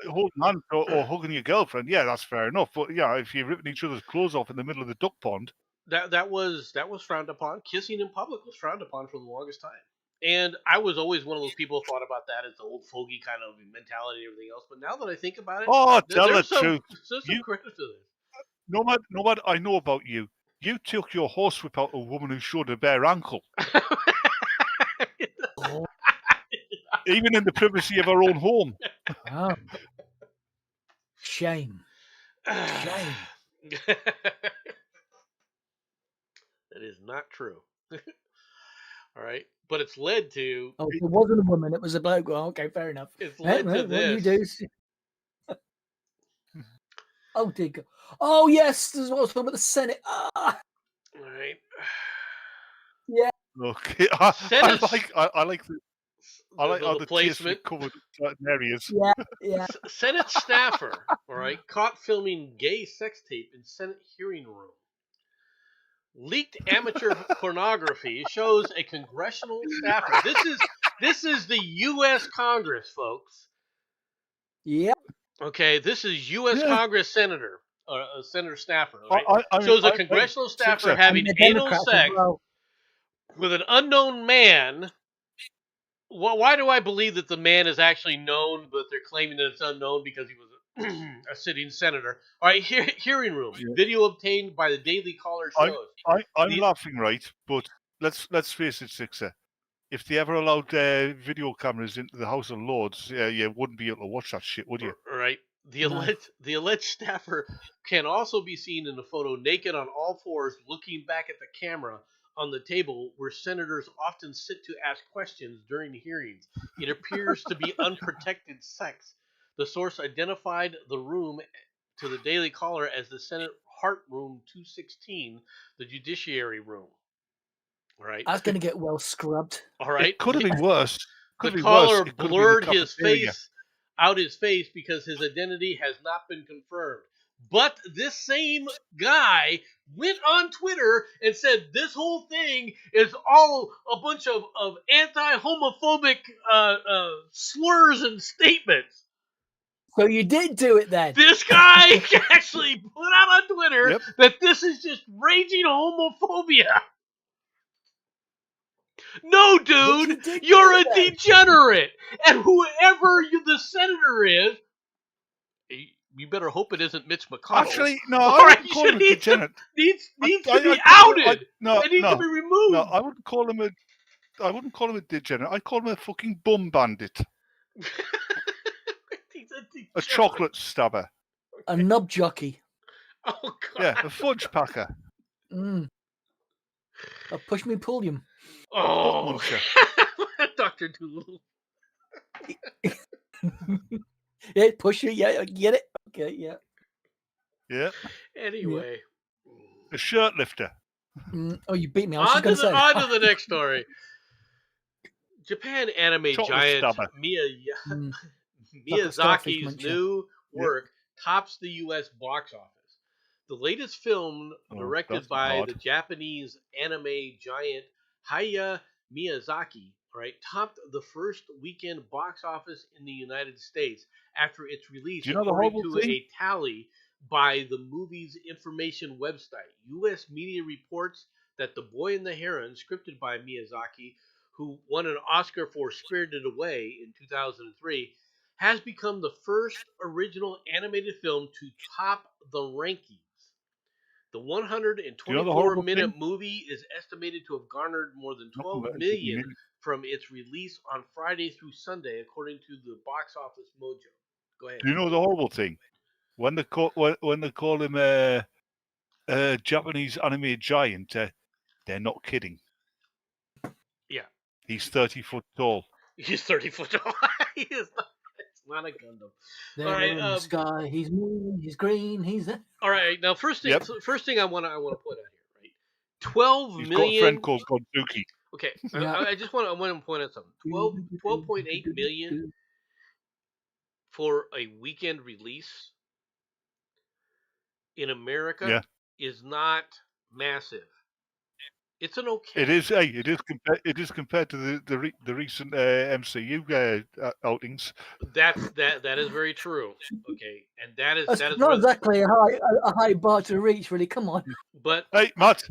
holding hands or hugging your girlfriend, yeah, that's fair enough. But yeah, if you're ripping each other's clothes off in the middle of the duck pond, that was frowned upon. Kissing in public was frowned upon for the longest time. And I was always one of those people who thought about that as the old fogey kind of mentality and everything else. But now that I think about it, tell the there's truth. some credit to this. No matter I know about you. You took your horsewhip out a woman who showed a bare ankle, Oh, even in the privacy of her own home. wow. Shame. Shame. That is not true. All right, but it's led to. Oh, it wasn't a woman; it was a bloke. Well, okay, fair enough. It's led to What do you this. do? Oh dear God. Oh yes, this is what I was talking about the Senate. Ah, All right. Okay, I Senate's- like the I like how the the placement. placement covered certain areas. yeah. Senate staffer, all right, caught filming gay sex tape in Senate hearing room. Leaked amateur pornography shows a congressional staffer. This is the U.S. Congress, folks. Yeah. Okay, this is U.S. Yeah. Congress senator or a senator staffer. Right? I Shows a mean, congressional staffer success. having And the anal Democrats as sex well. with an unknown man. Well, why do I believe that the man is actually known, but they're claiming that it's unknown because he was a sitting senator? All right, hearing room. Yeah. Video obtained by the Daily Caller shows. I'm These- laughing, right? But let's face it, Sixer. If they ever allowed video cameras into the House of Lords, you wouldn't be able to watch that shit, would you? Right. The No. alleged staffer can also be seen in the photo naked on all fours, looking back at the camera on the table where senators often sit to ask questions during hearings. It appears to be unprotected sex. The source identified the room to the Daily Caller as the Senate Heart Room 216, the Judiciary Room. All right. That's going to get well scrubbed. All right. It could have been worse. The Could have been worse. caller It could have been the blurred his cafeteria. face because his identity has not been confirmed. But this same guy went on Twitter and said this whole thing is all a bunch of anti-homophobic slurs and statements. So you did do it then. This guy actually put out on Twitter Yep. that this is just raging homophobia. No, dude, you're a degenerate. And whoever the senator is, you better hope it isn't Mitch McConnell. Actually, no, I wouldn't call him a degenerate. Needs to be outed. No, It needs to be removed. No, I wouldn't call him a degenerate. I'd call him a fucking bum bandit. He's a degenerate. A chocolate stabber. A knob jockey. Oh, God. Yeah, a fudge packer. A push me pull him. Oh, Dr. Doolittle. Yeah, push it. Yeah, get it. Okay, yeah. Yeah. Anyway. A shirt lifter. Oh, you beat me. I was On just going to say. to the next story. Japan anime Chocolate giant stabber. Miyazaki's new work tops the U.S. box office. The latest film, directed by the Japanese anime giant Hayao Miyazaki, topped the first weekend box office in the United States after its release, according to a tally by the movie's information website. U.S. media reports that The Boy and the Heron, scripted by Miyazaki, who won an Oscar for Spirited Away in 2003, has become the first original animated film to top the rankings. The 124-minute movie is estimated to have garnered more than 12 million from its release on Friday through Sunday, according to the Box Office Mojo. Go ahead. Do you know the horrible thing? When they call him a Japanese anime giant, they're not kidding. Yeah. He's 30 foot tall. He's 30 foot tall. He is not. It's not a Gundam. There in the sky, he's blue, he's green, he's. All right. Now, first thing I want to point out here, right? 12 He's million. got a friend called Godzuki. Okay. Yeah. I want to point out something. 12.8 million for a weekend release in America is not massive. It's an okay. It is. It is compared to the recent MCU outings. That is very true. Okay, and that is not exactly a high bar to reach, really. Come on. But hey, Matt,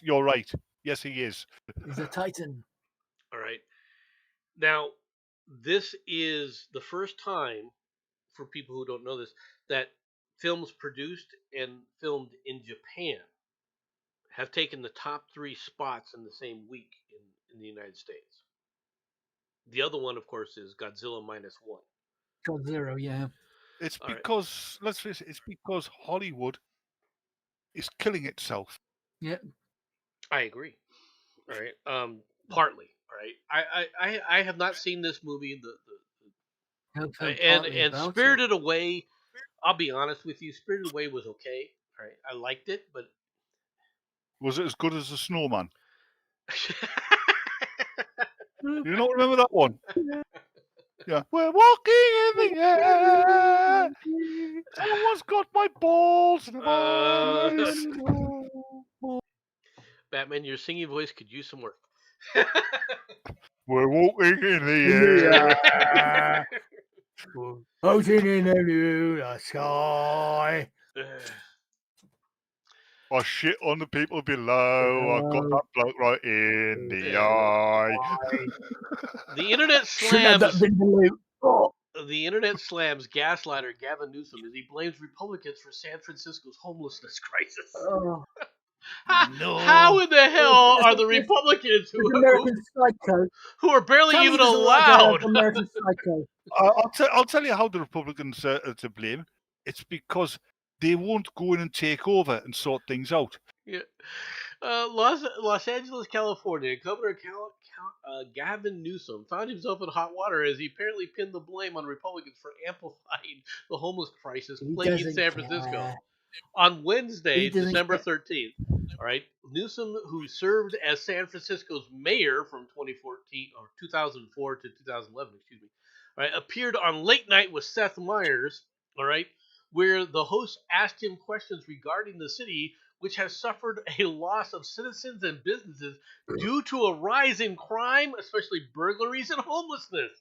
you're right. Yes, he is. He's a titan. All right. Now, this is the first time, for people who don't know this, that films produced and filmed in Japan have taken the top 3 spots in the same week in the United States. The other one, of course, is Godzilla Minus One. Godzilla, yeah. It's because, let's face it, it's because Hollywood is killing itself. Yeah. I agree. All right. Partly. All right. I have not seen this movie. And Spirited Away, I'll be honest with you, Spirited Away was okay. All right. I liked it, but was it as good as The Snowman? You don't remember that one? Yeah. We're walking in the air. Someone's got my balls in eyes. Batman, your singing voice could use some work. We're walking in the air. Floating in the sky. I shit on the people below. I got that bloke right in the eye. The internet slams. The internet slams gaslighter Gavin Newsom as he blames Republicans for San Francisco's homelessness crisis. How No. in the hell are the Republicans There's American Psycho. who are barely Tell me even he doesn't like allowed? American Psycho. I'll tell you how the Republicans are to blame. It's because they won't go in and take over and sort things out. Yeah. Los Angeles, California. Governor Gavin Newsom found himself in hot water as he apparently pinned the blame on Republicans for amplifying the homeless crisis He plaguing doesn't San Francisco. care. On He Wednesday, doesn't December care. 13th, all right, Newsom, who served as San Francisco's mayor from 2014 or 2004 to 2011, excuse me, all right, appeared on Late Night with Seth Meyers, all right, where the host asked him questions regarding the city, which has suffered a loss of citizens and businesses due to a rise in crime, especially burglaries and homelessness.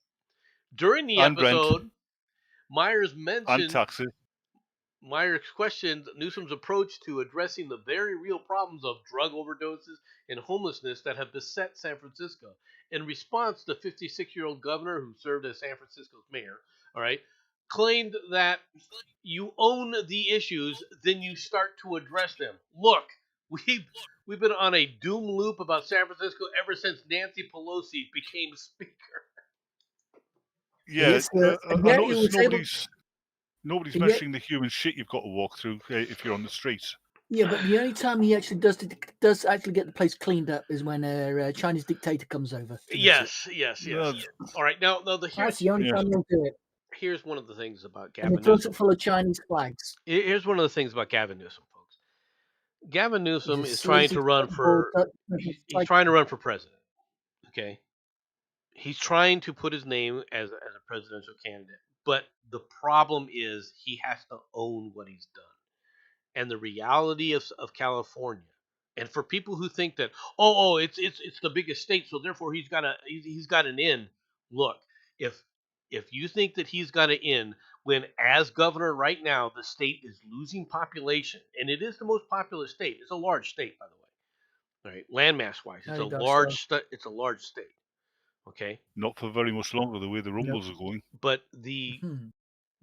During the And rent episode, Myers and mentioned taxes. Myers questioned Newsom's approach to addressing the very real problems of drug overdoses and homelessness that have beset San Francisco. In response, the 56-year-old governor, who served as San Francisco's mayor, all right, claimed that you own the issues, then you start to address them. Look, we've been on a doom loop about San Francisco ever since Nancy Pelosi became speaker. Yeah, And I yet he noticed was able. nobody's And yet, mentioning the human shit you've got to walk through if you're on the streets. yeah, but the only time he actually does actually get the place cleaned up is when a Chinese dictator comes over. to visit. Yes. Uh, All right, now That's the only Yeah. time he'll do it. here's one of the things about And he Gavin fills Newsom. it full of Chinese flags. Here's one of the things about Gavin Newsom, folks. Gavin He's Newsom a is trying sleazy, to run cornball for he's psycho. trying to run for president. Okay, he's trying to put his name as a presidential candidate, but the problem is he has to own what he's done. And the reality of California. And for people who think that it's the biggest state, so therefore he's got an in. Look, if you think that he's got an in when as governor right now the state is losing population, and it is the most populous state. It's a large state, by the way. All right, landmass wise, No, he does so. it's a large state. Okay, Not for very much longer, the way the Yep. rumbles are going. but the Hmm.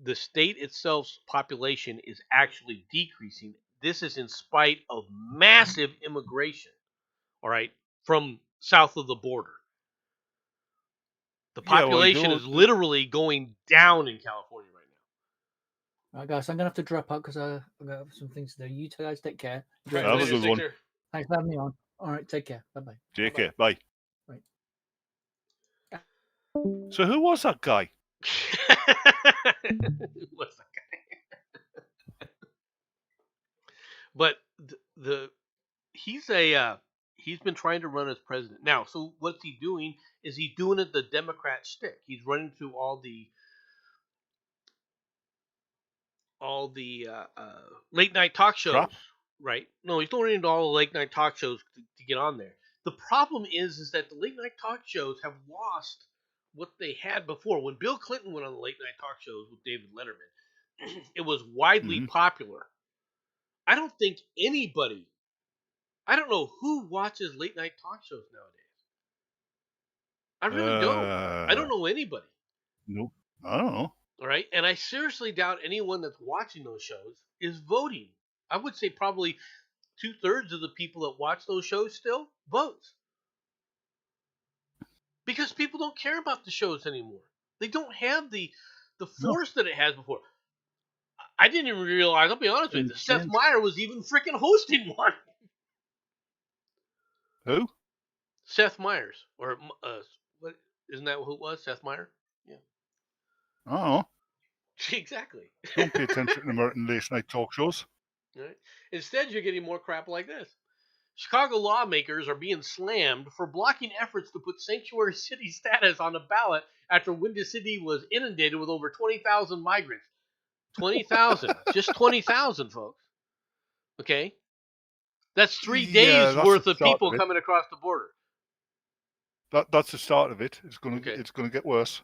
the state itself's population is actually decreasing. This is in spite of massive immigration, all right, from south of the border. The Yeah, well, population is literally going down in California right now. All right, guys, I'm gonna have to drop out because I've got some things to do. You two guys take care. Right, Have a later, good one. Sixer. Thanks for having me on. All right, take care. Bye bye. Take care. Bye. Right. So who was that guy? What's that guy? But he's been trying to run as president now. So what's he doing? Is he doing it the Democrat shtick? He's running to all the late night talk shows, Crap. right? No, he's not running to all the late night talk shows to get on there. The problem is that the late night talk shows have lost what they had before. When Bill Clinton went on the late night talk shows with David Letterman, it was widely popular. I don't think anybody, I don't know who watches late night talk shows nowadays. I really don't. I don't know anybody. No, I don't know. All right, and I seriously doubt anyone that's watching those shows is voting. I would say probably 2/3 of the people that watch those shows still votes because people don't care about the shows anymore. They don't have the force that it has before. I didn't even realize. I'll be honest with you. Seth Meyers was even freaking hosting one. Who? Seth Meyers, or what? Isn't that who it was? Seth Meyers. Yeah. I don't know. Exactly. Don't pay attention to American late night talk shows. Right? Instead, you're getting more crap like this. Chicago lawmakers are being slammed for blocking efforts to put sanctuary city status on the ballot after Windy City was inundated with over 20,000 migrants. 20,000. Just 20,000, folks. Okay? That's 3 days worth of people coming across the border. That's the start of it. It's going to get worse.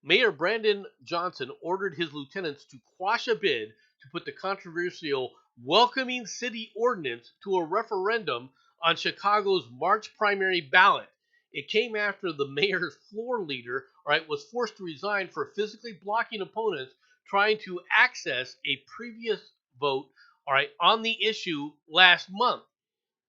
Mayor Brandon Johnson ordered his lieutenants to quash a bid to put the controversial welcoming city ordinance to a referendum on Chicago's March primary ballot. It came after the mayor's floor leader, was forced to resign for physically blocking opponents trying to access a previous vote all right, on the issue last month.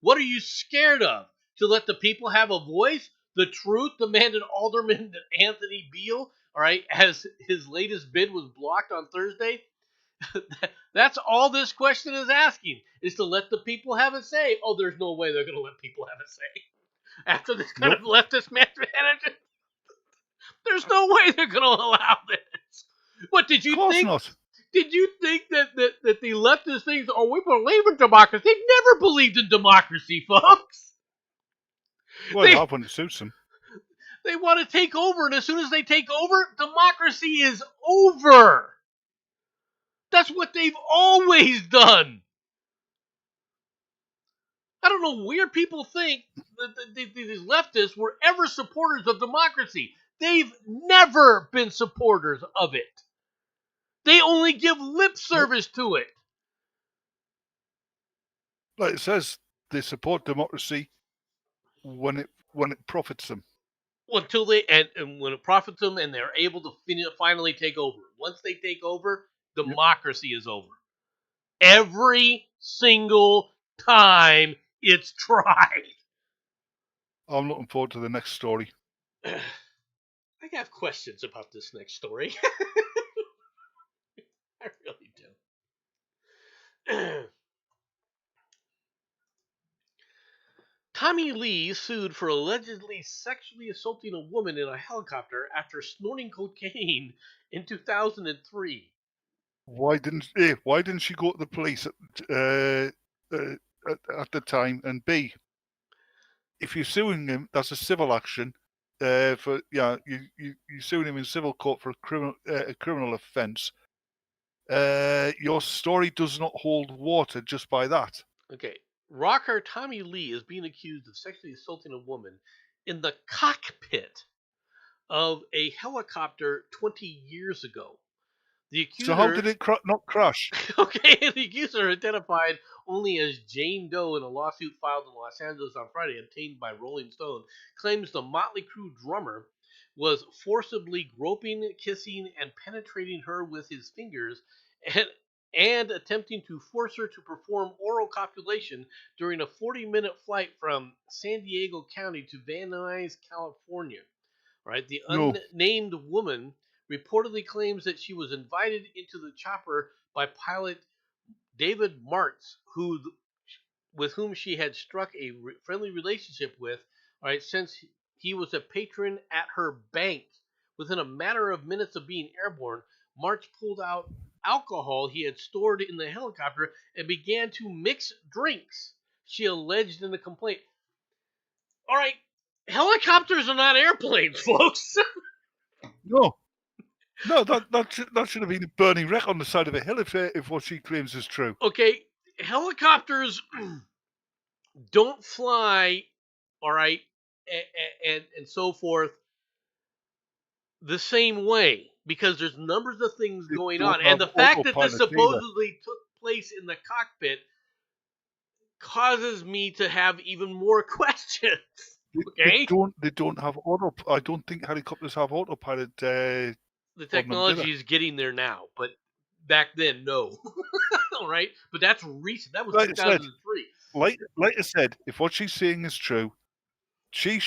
What are you scared of? To let the people have a voice? The truth demanded Alderman Anthony Beale, all right, as his latest bid was blocked on Thursday. That's all this question is asking, is to let the people have a say. Oh, there's no way they're going to let people have a say. After this kind Nope. of leftist mismanagement, there's no way they're going to allow this. What did Of you course think? not. Did you think that the leftist things, oh, we believe in democracy? They've never believed in democracy, folks. Well, They I when it suits them. they want to take over, and as soon as they take over, democracy is over. That's what they've always done. I don't know where people think that these leftists were ever supporters of democracy. They've never been supporters of it. They only give lip service to it. Like it says, they support democracy when it profits them. Until they and when it profits them and they're able to finally take over. Once they take over, democracy is over. Every single time it's tried. I'm looking forward to the next story. I have questions about this next story. I really do. Tommy Lee sued for allegedly sexually assaulting a woman in a helicopter after snorting cocaine in 2003. Why didn't she go to the police at the time? And B, if you're suing him, that's a civil action. You're suing him in civil court for a criminal offence. Your story does not hold water just by that. Okay, rocker Tommy Lee is being accused of sexually assaulting a woman in the cockpit of a helicopter 20 years ago. The accuser, So how did it not crash? okay, the accuser, identified only as Jane Doe in a lawsuit filed in Los Angeles on Friday, obtained by Rolling Stone, claims the Motley Crue drummer was forcibly groping, kissing, and penetrating her with his fingers, and attempting to force her to perform oral copulation during a 40-minute flight from San Diego County to Van Nuys, California. Right, the No. unnamed woman reportedly claims that she was invited into the chopper by pilot David Martz, with whom she had struck a friendly relationship with, all right, since he was a patron at her bank. Within a matter of minutes of being airborne, Martz pulled out alcohol he had stored in the helicopter and began to mix drinks, she alleged in the complaint. All right, helicopters are not airplanes, folks. No. No, that should have been a burning wreck on the side of a hill if what she claims is true. Okay, helicopters don't fly, all right, and so forth, the same way, because there's numbers of things They going don't on, and have the fact that this autopilot either. supposedly took place in the cockpit causes me to have even more questions. Okay, They don't have I don't think helicopters have autopilot. the technology is getting there now, but back then, no. All right, but that's recent. That was Like 2003. Like I said, if what she's saying is true, she,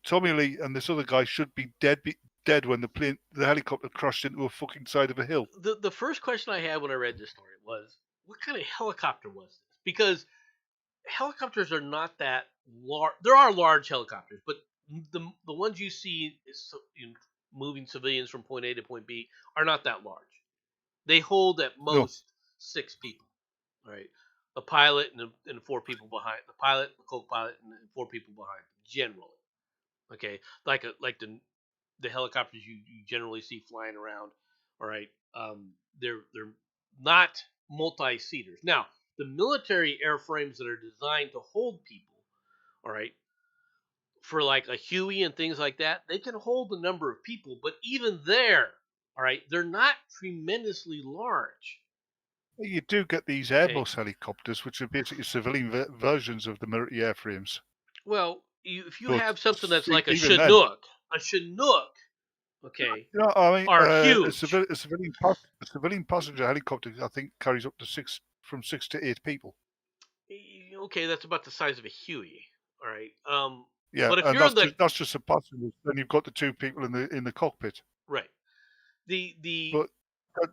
Tommy Lee, and this other guy should be dead when the helicopter crashed into a fucking side of a hill. The first question I had when I read this story was, what kind of helicopter was this? Because helicopters are not that large. There are large helicopters, but the ones you see moving civilians from point A to point B are not that large. They hold at most 6 people, right? A pilot and 4 people behind the pilot, the co-pilot, and 4 people behind. Generally, okay, like the helicopters you generally see flying around. All right, they're not multi-seaters. Now, the military airframes that are designed to hold people, all right, for like a Huey and things like that, they can hold a number of people, but even there, all right, they're not tremendously large. You do get these Airbus helicopters, which are basically civilian versions of the military airframes. Well, if you But have something that's like a even then- Chinook, okay, I mean, are a huge. civilian passenger helicopter, I think, carries up to 6 from 6 to 8 people. Okay, that's about the size of a Huey. All right. Yeah, But if and you're the that's just a passenger. Then you've got the 2 people in the cockpit. right, the But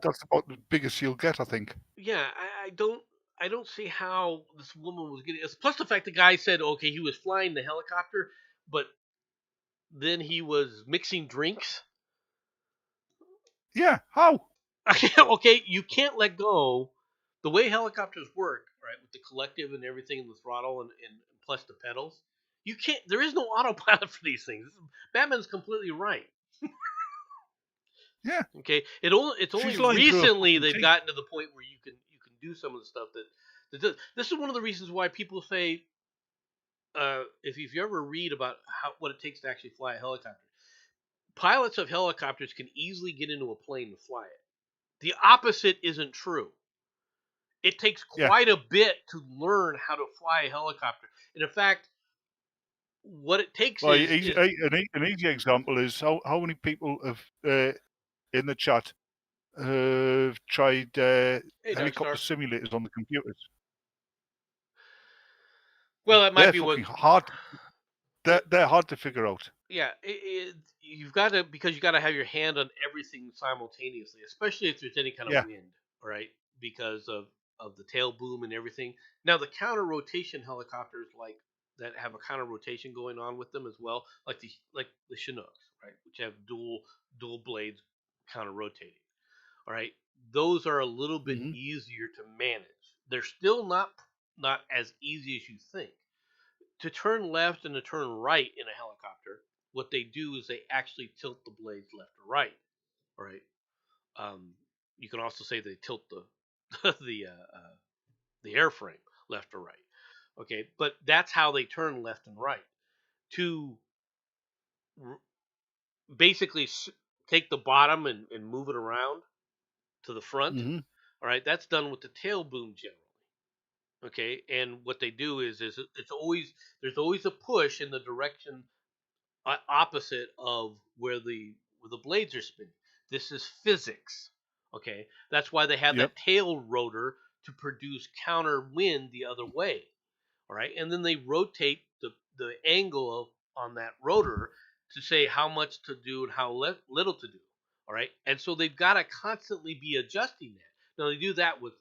that's about the biggest you'll get, I think. yeah, I don't see how this woman was getting. Plus the fact the guy said okay he was flying the helicopter, but then he was mixing drinks. Yeah, how? Okay, you can't let go. The way helicopters work, right, with the collective and everything, and the throttle and plus the pedals, you can't. There is no autopilot for these things. Batman's completely right. Yeah, Okay, it's only she's lying through her recently fucking they've teeth. gotten to the point where you can do some of the stuff that does. This is one of the reasons why people say if you ever read about what it takes to actually fly a helicopter, pilots of helicopters can easily get into a plane and fly it. The opposite isn't true. It takes Yeah. quite a bit to learn how to fly a helicopter. And in fact, what it takes Well, is an easy example is how many people have in the chat have tried hey, Dark helicopter Star. simulators on the computers. Well, that might They're be what. fucking hard. They're hard to figure out. Yeah, you've got to because you got to have your hand on everything simultaneously, especially if there's any kind of Yeah. wind, right? Because of the tail boom and everything. Now the counter rotation helicopters like that have a counter rotation going on with them as well, like the Chinooks, right, which have dual blades counter rotating. All right, those are a little bit Mm-hmm. easier to manage. They're still not as easy as you think to turn left and to turn right in a helicopter, what they do is they actually tilt the blades left or right. Right. Um, you can also say they tilt the the airframe left or right. Okay, but that's how they turn left and right to r- basically take the bottom and move it around to the front. Mm-hmm. All right, that's done with the tail boom generally. Okay, and what they do is it's always there's always a push in the direction opposite of where the blades are spinning. This is physics. Okay, that's why they have Yep. that tail rotor to produce counter wind the other way. All right, and then they rotate the angle on that rotor to say how much to do and how little to do. All right, and so they've got to constantly be adjusting that. Now they do that with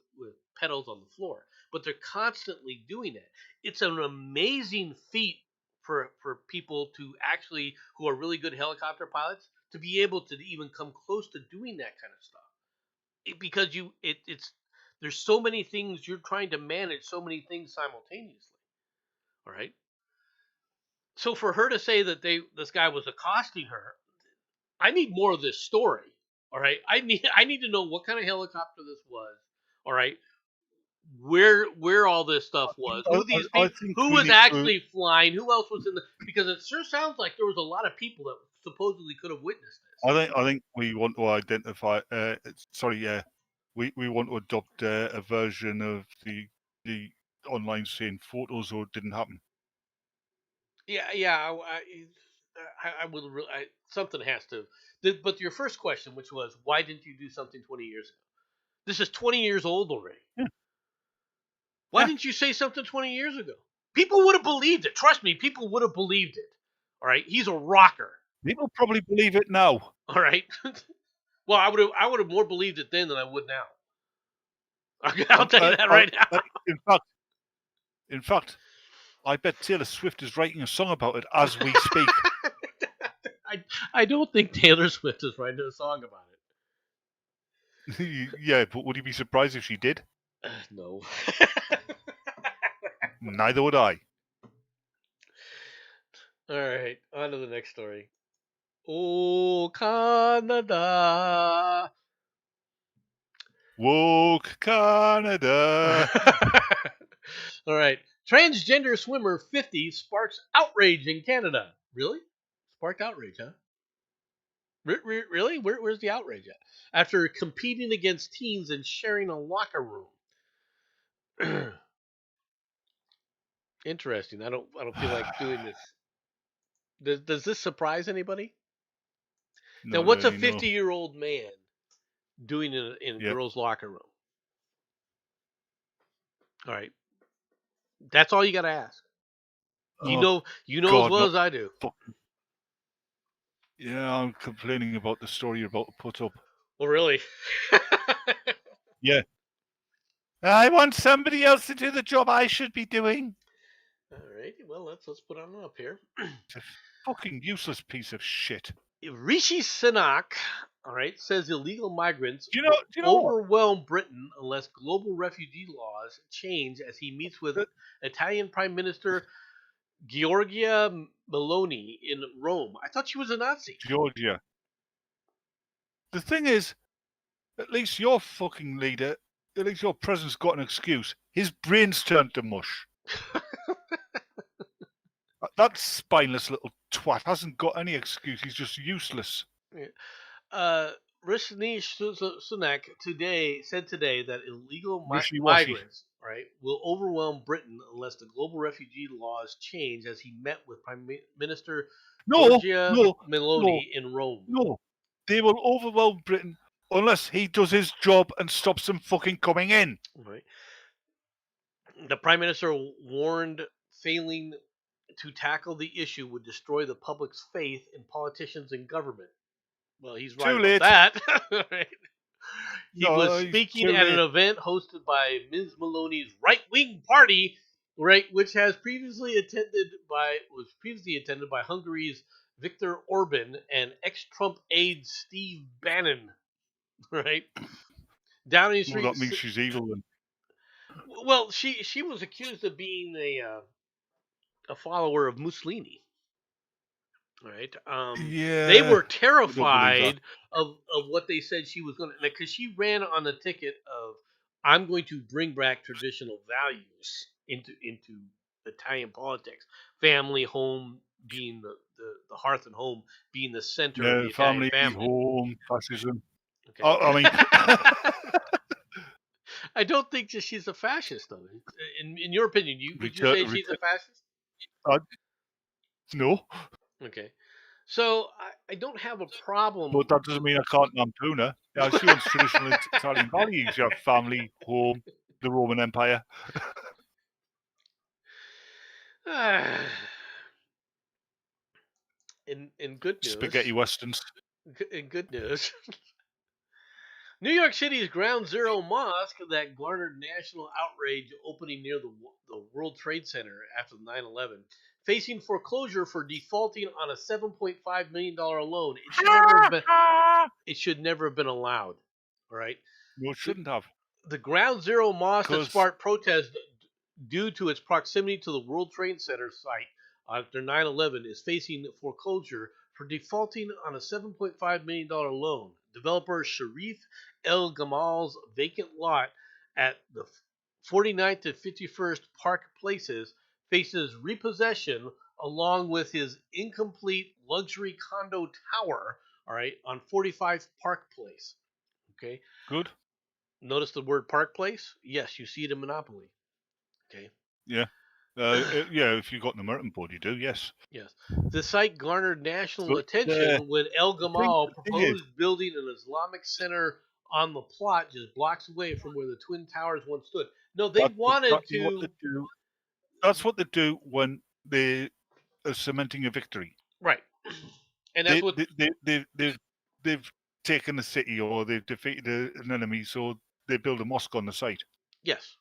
pedals on the floor, but they're constantly doing it. It's an amazing feat for people to actually who are really good helicopter pilots to be able to even come close to doing that kind of stuff. Because it's there's so many things you're trying to manage, so many things simultaneously. All right. So for her to say that this guy was accosting her, I need more of this story. All right. I need to know what kind of helicopter this was. All right. Where all this stuff was, who these I people, think who we was need to. actually flying, who else was in the because it sure sounds like there was a lot of people that supposedly could have witnessed this. I think we want to identify. We want to adopt a version of the online saying photos or it didn't happen. Yeah. I would really something has to. But your first question, which was why didn't you do something 20 years ago? This is 20 years old already. Yeah. Why Yeah. didn't you say something 20 years ago? People would have believed it. Trust me, people would have believed it. All right, he's a rocker. People probably believe it now. All right. Well, I would have more believed it then than I would now. I'll tell you that right now. In fact, I bet Taylor Swift is writing a song about it as we speak. I don't think Taylor Swift is writing a song about it. Yeah, but would you be surprised if she did? No. Neither would I. All right, on to the next story. Oh, Canada. Woke Canada. All right. Transgender swimmer 50 sparks outrage in Canada. Really? Sparked outrage, huh? Really? Where's the outrage at? After competing against teens and sharing a locker room. Interesting. I don't feel like doing this. Does this surprise anybody? Now, Not what's a really, no. 50-year-old man doing in a Yep. girl's locker room? All right, that's all you got to ask. Oh You know as God, well not as I do. fucking. Yeah, I'm complaining about the story you're about to put up. Well, really. Yeah. I want somebody else to do the job I should be doing. All right. Well, let's put on up here. It's a fucking useless piece of shit. Rishi Sunak, all right, says illegal migrants Do you know? will Do you know what? overwhelm Britain unless global refugee laws change as he meets with The, Italian Prime Minister Giorgia Meloni in Rome. I thought she was a Nazi. Georgia. The thing is, at least your fucking leader, at least your president's got an excuse. His brain's turned to mush. That spineless little twat hasn't got any excuse. He's just useless. uh, Rishi Sunak said today that illegal Wishy washy. migrants, right, will overwhelm Britain unless the global refugee laws change. As he met with Prime Minister No, Giorgia no, no, Meloni in Rome. no. They will overwhelm Britain unless he does his job and stops them fucking coming in. Right. The Prime Minister warned failing to tackle the issue would destroy the public's faith in politicians and government. Well, he's right Too about late. that. Right. He was No, he's speaking too at an late. event hosted by Ms. Maloney's right-wing party, right, which was previously attended by Hungary's Viktor Orban and ex-Trump aide Steve Bannon, right? Downing Well, Street. that means she's evil then. Well, she was accused of being a follower of Mussolini. Right. They Yeah, were I don't believe that. terrified of what they said she was going to, because she ran on the ticket of, I'm going to bring back traditional values into Italian politics, family, home being the hearth and home being the center of Yeah, the Italian family, family. home, fascism. Okay. I mean, I don't think that she's a fascist, though. In your opinion, would you return, say she's a fascist? uh, no, Okay. So I don't have a problem. but that doesn't mean I can't lampoon her. Yeah, she wants traditional Italian values. You have family, home, the Roman Empire. In good news, Spaghetti westerns. in good news, New York City's Ground Zero Mosque that garnered national outrage opening near the World Trade Center after 9/11, facing foreclosure for defaulting on a $7.5 million loan. It should never have been allowed. All right. No, it The, shouldn't have. the Ground Zero Mosque that Because sparked protests due to its proximity to the World Trade Center site after 9/11 is facing foreclosure for defaulting on a $7.5 million loan. Developer Sharif El Gamal's vacant lot at the 49th to 51st Park Places faces repossession along with his incomplete luxury condo tower, all right, on 45 Park Place. Okay. good. Notice the word Park Place? Yes, you see it in Monopoly. Okay. Yeah. Yeah, if you got an American board, you do, yes. Yes. The site garnered national But attention when El Gamal the thing is, proposed building an Islamic center on the plot just blocks away from where the Twin Towers once stood. No, they that's wanted exactly what they to. do. That's what they do when they are cementing a victory. Right. And that's They, what. they, they, they, they've taken a city or they've defeated an enemy, so they build a mosque on the site. Yes.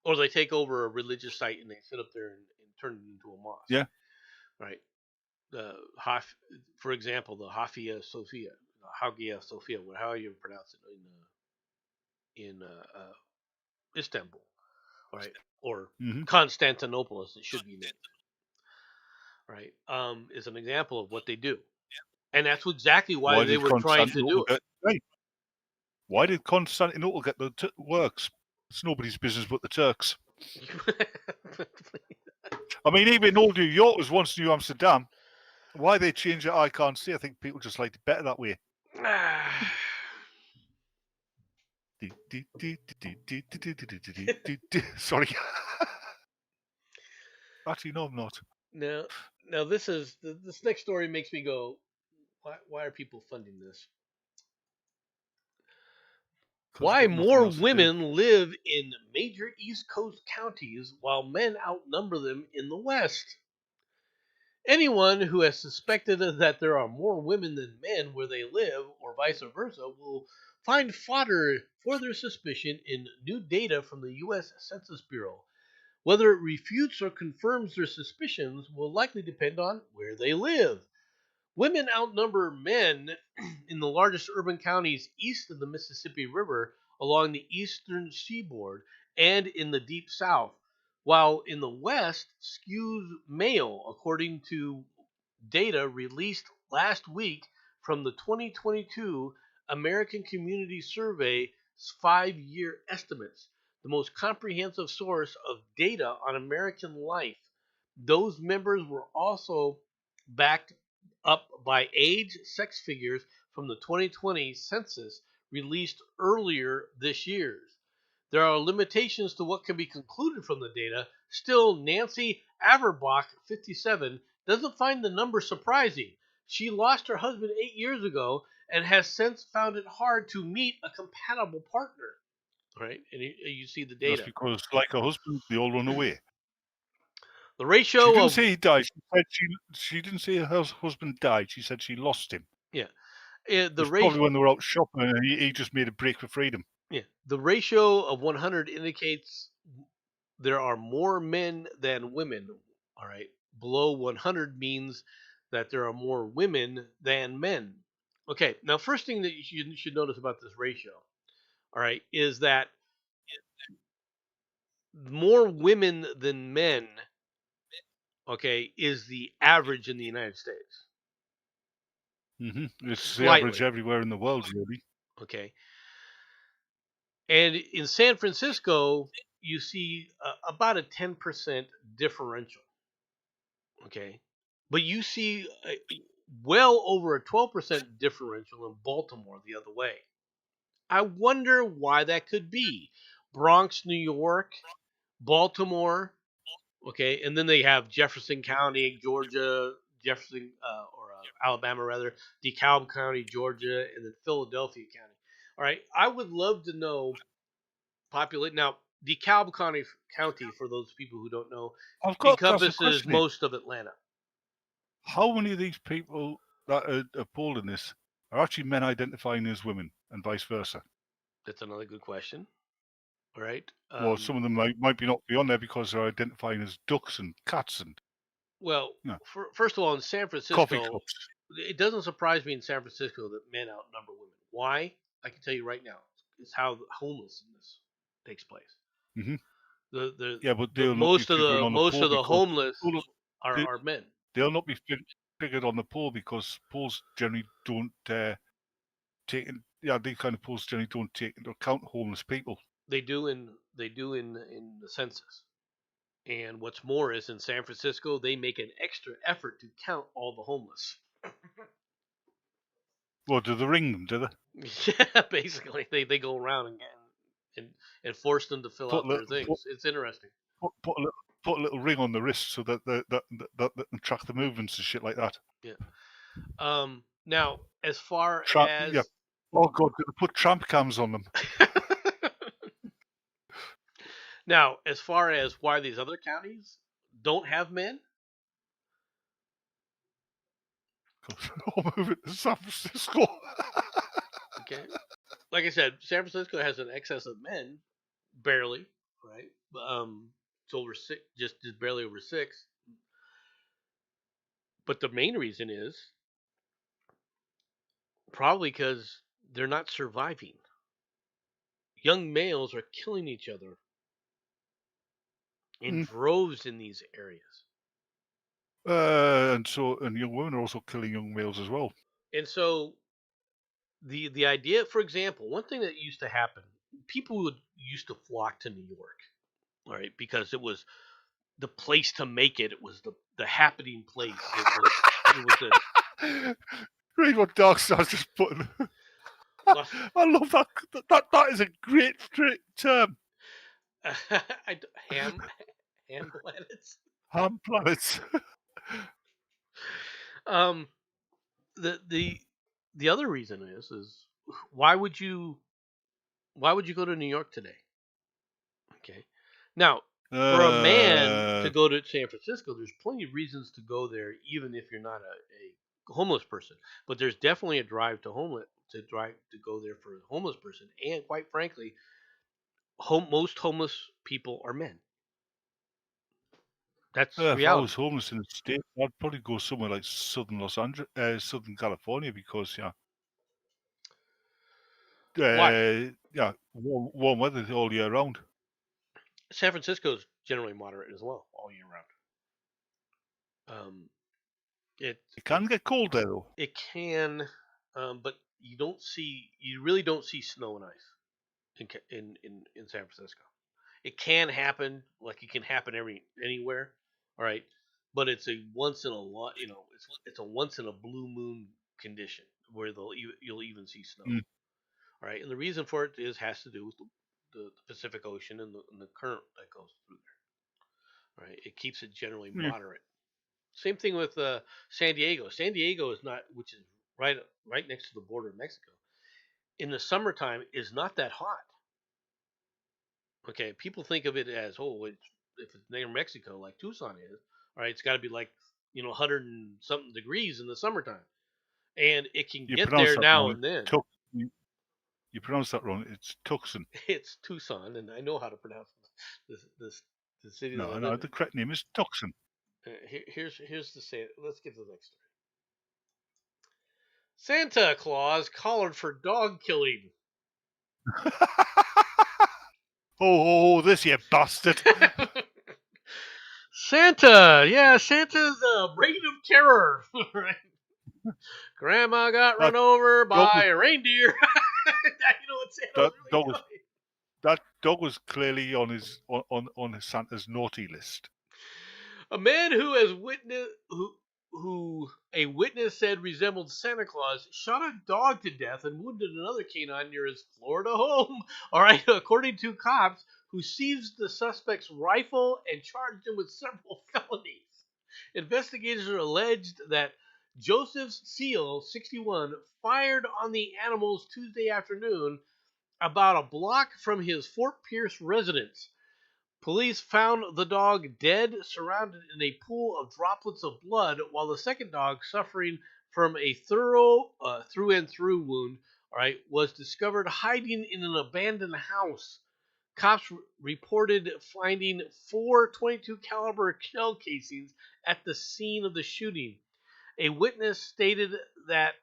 Or they take over a religious site and they sit up there and turn it into a mosque. Yeah. Right. The for example, the Hagia Sophia, how you pronounce it in Istanbul, right, or Mm-hmm. Constantinople, as it should be named, right, is an example of what they do, and that's exactly why Why they did were trying to Constantinople do get right? Why did Constantinople get the works? It's nobody's business but the Turks. it. I mean, even though New York was once New Amsterdam, why they changed it, I can't see. I think people just liked it better that way. Sorry. Actually, no, I'm not. now, now this next story makes me go, why are people funding this? 'Cause I've Why got nothing more else to do. women live in major East Coast counties while men outnumber them in the West. Anyone who has suspected that there are more women than men where they live, or vice versa, will find fodder for their suspicion in new data from the U.S. Census Bureau. Whether it refutes or confirms their suspicions will likely depend on where they live. Women outnumber men in the largest urban counties east of the Mississippi River along the eastern seaboard and in the deep south, while in the west skews male, according to data released last week from the 2022 American Community Survey's 5-year estimates, the most comprehensive source of data on American life. Those members were also backed up by age sex figures from the 2020 census released earlier this year. There are limitations to what can be concluded from the data. Still, Nancy Averbach, 57, doesn't find the number surprising. She lost her husband 8 years ago and has since found it hard to meet a compatible partner. Right? And you see the That's data. because, like her husband, they all run away. The She ratio didn't of say he died. She said she didn't say her husband died. She said she lost him. yeah, It the was probably ratio when they were out shopping and he just made a break for freedom. the ratio of 100 indicates there are more men than women. All right. Below 100 means that there are more women than men. Okay. Now, first thing that you should notice about this ratio, all right, is that more women than men, okay, is the average in the United States. It's the average Slightly. everywhere in the world, really. Okay. And in San Francisco, you see about a 10% differential. Okay. But you see well over a 12% differential in Baltimore the other way. I wonder why that could be. Bronx, New York, Baltimore, okay, and then they have Jefferson County, Georgia, Jefferson or Alabama rather, DeKalb County, Georgia, and then Philadelphia County. All right, I would love to know populate now. DeKalb County, for those people who don't know, I've got to ask a encompasses question here. most of Atlanta. How many of these people that are polled in this are actually men identifying as women and vice versa? That's another good question. All right. Or some of them might be not be on there because they're identifying as ducks and cats and Well, you know, first of all, in San coffee Francisco, cups. it doesn't surprise me in San Francisco that men outnumber women. Why? I can tell you right now. It's how homelessness takes place. hmm The Yeah, but the they'll not be most of figuring the on the most poll of the because homeless they, are men. they'll not be figured on the poll because polls generally don't take in, yeah, these kind of polls generally don't take into account homeless people. They do in the census. And what's more is in San Francisco, they make an extra effort to count all the homeless. Well, do they ring them? Do they Yeah, basically, they go around and force them to fill put out li- their things. It's interesting. put a little ring on the wrist so that they can track the movements and shit like that? Yeah. Now, as far Yeah. as Oh god, did they put tramp cams on them? now, as far as why these other counties don't have men, All moving to San Francisco. okay. Like I said, San Francisco has an excess of men, barely, right? It's over six, just barely over six. But the main reason is probably because they're not surviving. Young males are killing each other in Mm. droves in these areas. And young women are also killing young males as well. And so the idea, for example, one thing that used to happen, people would used to flock to New York, all right, because it was the place to make it. It was the happening place. It was a Read what Dark Star's just putting. Los, I love that. That is a great term. I, ham planets. Ham planets. Um, the the other reason is why would you Why would you go to New York today? Okay. Now, for a man to go to San Francisco, there's plenty of reasons to go there, even if you're not a homeless person. But there's definitely a drive to go there for a homeless person, and quite frankly, most homeless people are men. That's if I reality. was homeless in the States, I'd probably go somewhere like southern Southern California, because Why? warm weather all year round. San Francisco is generally moderate as well all year round. Um, it It can get cold there though. it can, but you really don't see snow and ice in San Francisco. It can happen, like it can happen anywhere, all right. But it's a once in a lot, it's a once in a blue moon condition where you'll even see snow, Mm. all right. And the reason for it has to do with the Pacific Ocean and the current that goes through there, right. It keeps it generally Yeah. moderate. Same thing with San Diego. San Diego is not, which is right next to the border of Mexico. In the summertime, is not that hot. Okay, people think of it as, if it's near Mexico, like Tucson is, all right, it's got to be like 100 and something degrees in the summertime, and it can You get pronounce there that now wrong. and then. You pronounce that wrong. It's Tucson. It's Tucson, and I know how to pronounce the city that I No, live the correct name is Tucson. in. Here's the say. Let's get to the next story. Santa Claus collared for dog killing. Oh, this you bastard! Santa's a reign of terror. Right? Grandma got That run over dog by was a reindeer. What Santa was that really dog was doing. that dog was clearly on his Santa's naughty list. A man who a witness said resembled Santa Claus shot a dog to death and wounded another canine near his Florida home. All right, according to cops who seized the suspect's rifle and charged him with several felonies. Investigators alleged that Joseph Seal, 61, fired on the animals Tuesday afternoon about a block from his Fort Pierce residence. Police found the dog dead, surrounded in a pool of droplets of blood, while the second dog, suffering from a through and through wound, all right, was discovered hiding in an abandoned house. Cops reported finding 4 .22 caliber shell casings at the scene of the shooting. A witness stated that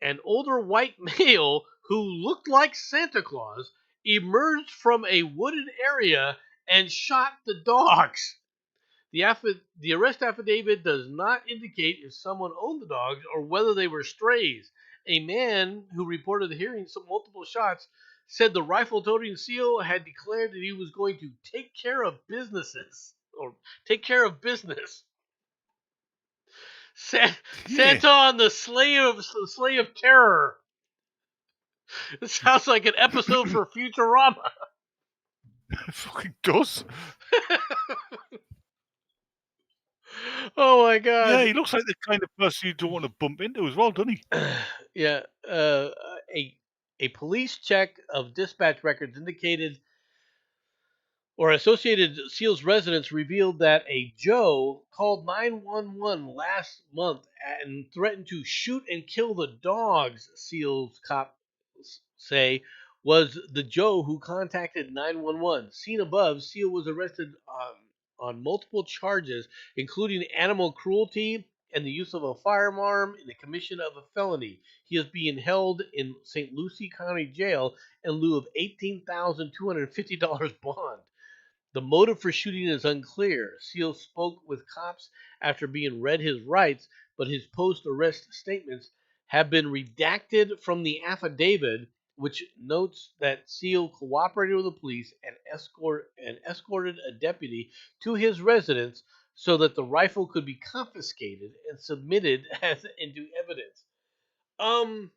an older white male who looked like Santa Claus emerged from a wooded area and shot the dogs. The arrest affidavit does not indicate if someone owned the dogs or whether they were strays. A man who reported hearing some multiple shots said the rifle-toting Seal had declared that he was going to take care of business. Yeah, Santa on the sleigh of terror. It sounds like an episode for Futurama. it fucking does. Oh my god. Yeah, he looks like the kind of person you don't want to bump into as well, doesn't he? Yeah. A police check of dispatch records indicated, or Associated Seals residents revealed that a Joe called 911 last month and threatened to shoot and kill the dogs. Seals cops say was the Joe who contacted 911. Seen above, Seal was arrested on multiple charges, including animal cruelty and the use of a firearm in the commission of a felony. He is being held in St. Lucie County Jail in lieu of $18,250 bond. The motive for shooting is unclear. Seal spoke with cops after being read his rights, but his post arrest statements have been redacted from the affidavit, which notes that Seal cooperated with the police and escorted a deputy to his residence so that the rifle could be confiscated and submitted as into evidence. Um.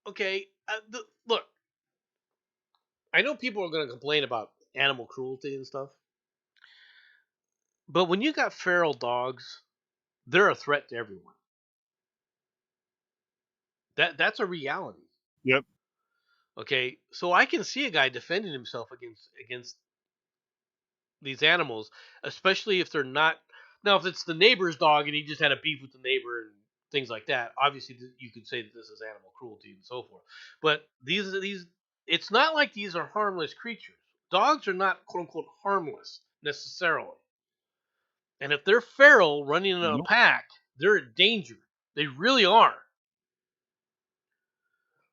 Okay. Look, I know people are going to complain about animal cruelty and stuff. But when you got feral dogs, they're a threat to everyone. That's a reality. Yep. Okay, so I can see a guy defending himself against these animals, especially if they're not. Now, if it's the neighbor's dog and he just had a beef with the neighbor and things like that, obviously you could say that this is animal cruelty and so forth. But these, it's not like these are harmless creatures. Dogs are not quote unquote harmless necessarily. And if they're feral, running in a No. pack, they're in danger. They really are.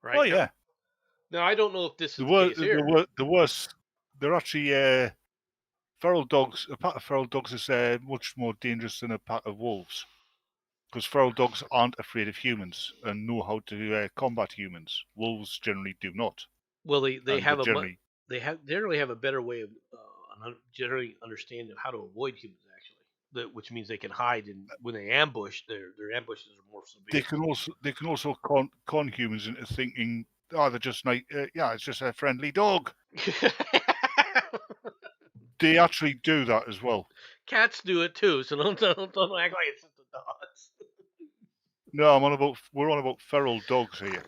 Oh Right yeah. now, I don't know if this is There the were case here. they're actually feral dogs. A pack of feral dogs is much more dangerous than a pack of wolves, because feral dogs aren't afraid of humans and know how to combat humans. Wolves generally do not, Well, they and they have generally generally have a better way of generally understanding of how to avoid humans actually, which means they can hide, and when they ambush, their ambushes are more severe. they can also con humans into thinking, oh, they're just like yeah, it's just a friendly dog. They actually do that as well. Cats do it too, so don't act like it's just the dogs. No, we're on about feral dogs here.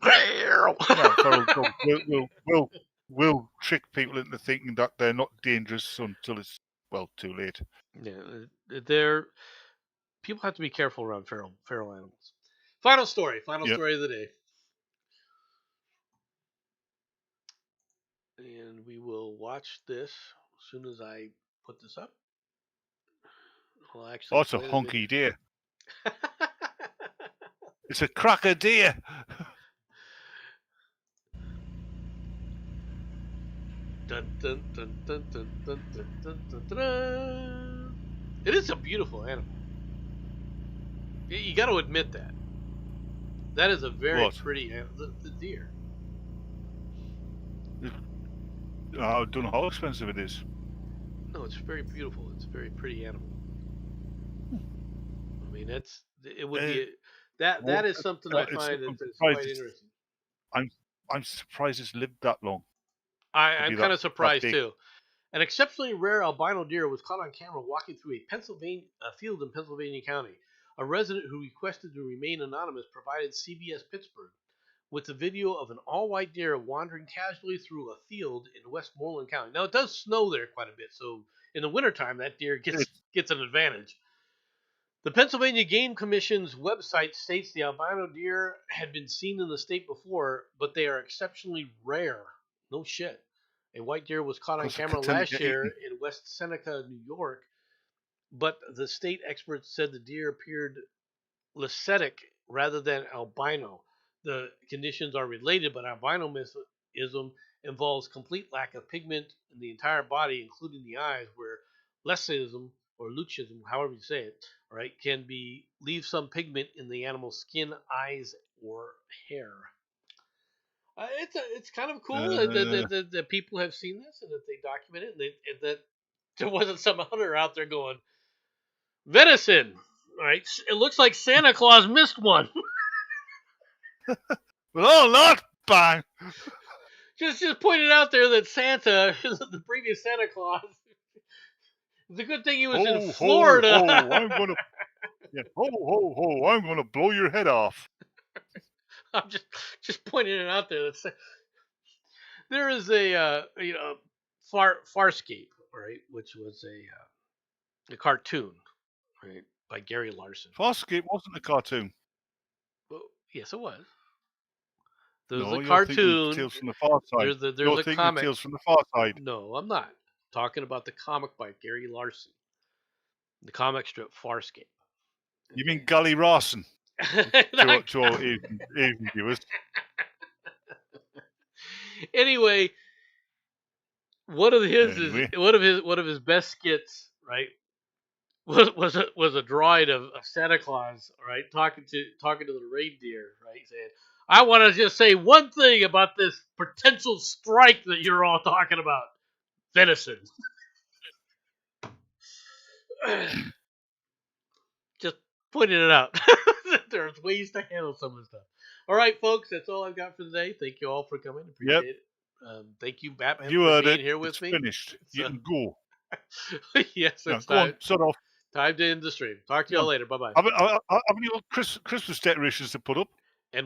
Yeah, feral dogs will trick people into thinking that they're not dangerous until it's too late. Yeah, they're people have to be careful around feral animals. Final story Yep. of the day, and we will watch this as soon as I put this up. I'll actually Oh, it's a play the video. honky deer. It's a cracker deer. Dun, dun, dun, dun, dun, dun, dun, dun, dun, dun, dun. It is a beautiful animal. You got to admit that. That is a very pretty animal. The deer. I don't know how expensive it is. No, it's very beautiful. It's a very pretty animal. I mean, it would be that is something I find that's quite interesting. I'm surprised it's lived that long. I'm kind of surprised too. An exceptionally rare albino deer was caught on camera walking through a field in Pennsylvania County. A resident who requested to remain anonymous provided CBS Pittsburgh with a video of an all-white deer wandering casually through a field in Westmoreland County. Now, it does snow there quite a bit, so in the wintertime, that deer gets an advantage. The Pennsylvania Game Commission's website states the albino deer had been seen in the state before, but they are exceptionally rare. No shit. A white deer was caught on camera last year in West Seneca, New York, but the state experts said the deer appeared licetic rather than albino. The conditions are related, but albinism involves complete lack of pigment in the entire body, including the eyes, where leucism or leucism, however you say it, right, can leave some pigment in the animal's skin, eyes, or hair. It's kind of cool that people have seen this and that they document it, and that there wasn't some hunter out there going venison. Right? It looks like Santa Claus missed one. Well, not bang. Just pointed out there that Santa, the previous Santa Claus, it's a good thing he was in Florida. I'm gonna blow your head off. I'm just pointing it out there. There is a Farscape, right, which was a cartoon, right, by Gary Larson. Farscape wasn't a cartoon. Well, yes, it was. There's No, a cartoon. Tales from the Far Side. There's a comic. Tales from the Far Side. No, I'm not talking about the comic by Gary Larson. The comic strip Farscape. You mean Gally Rawson? to all Asian viewers. Anyway, one of his best skits, right, was a drawing of Santa Claus, right, talking to the reindeer, right, saying, "I want to just say one thing about this potential strike that you're all talking about, venison." Just pointing it out. There's ways to handle some of the stuff. All right, folks, that's all I've got for today. Thank you all for coming. Appreciate it. Thank you, Batman, for being here with me. Finished. You can go. Yes, it's go on, shut off. Time to end the stream. Talk to y'all later. Bye-bye. Have any little Christmas decorations to put up? And we're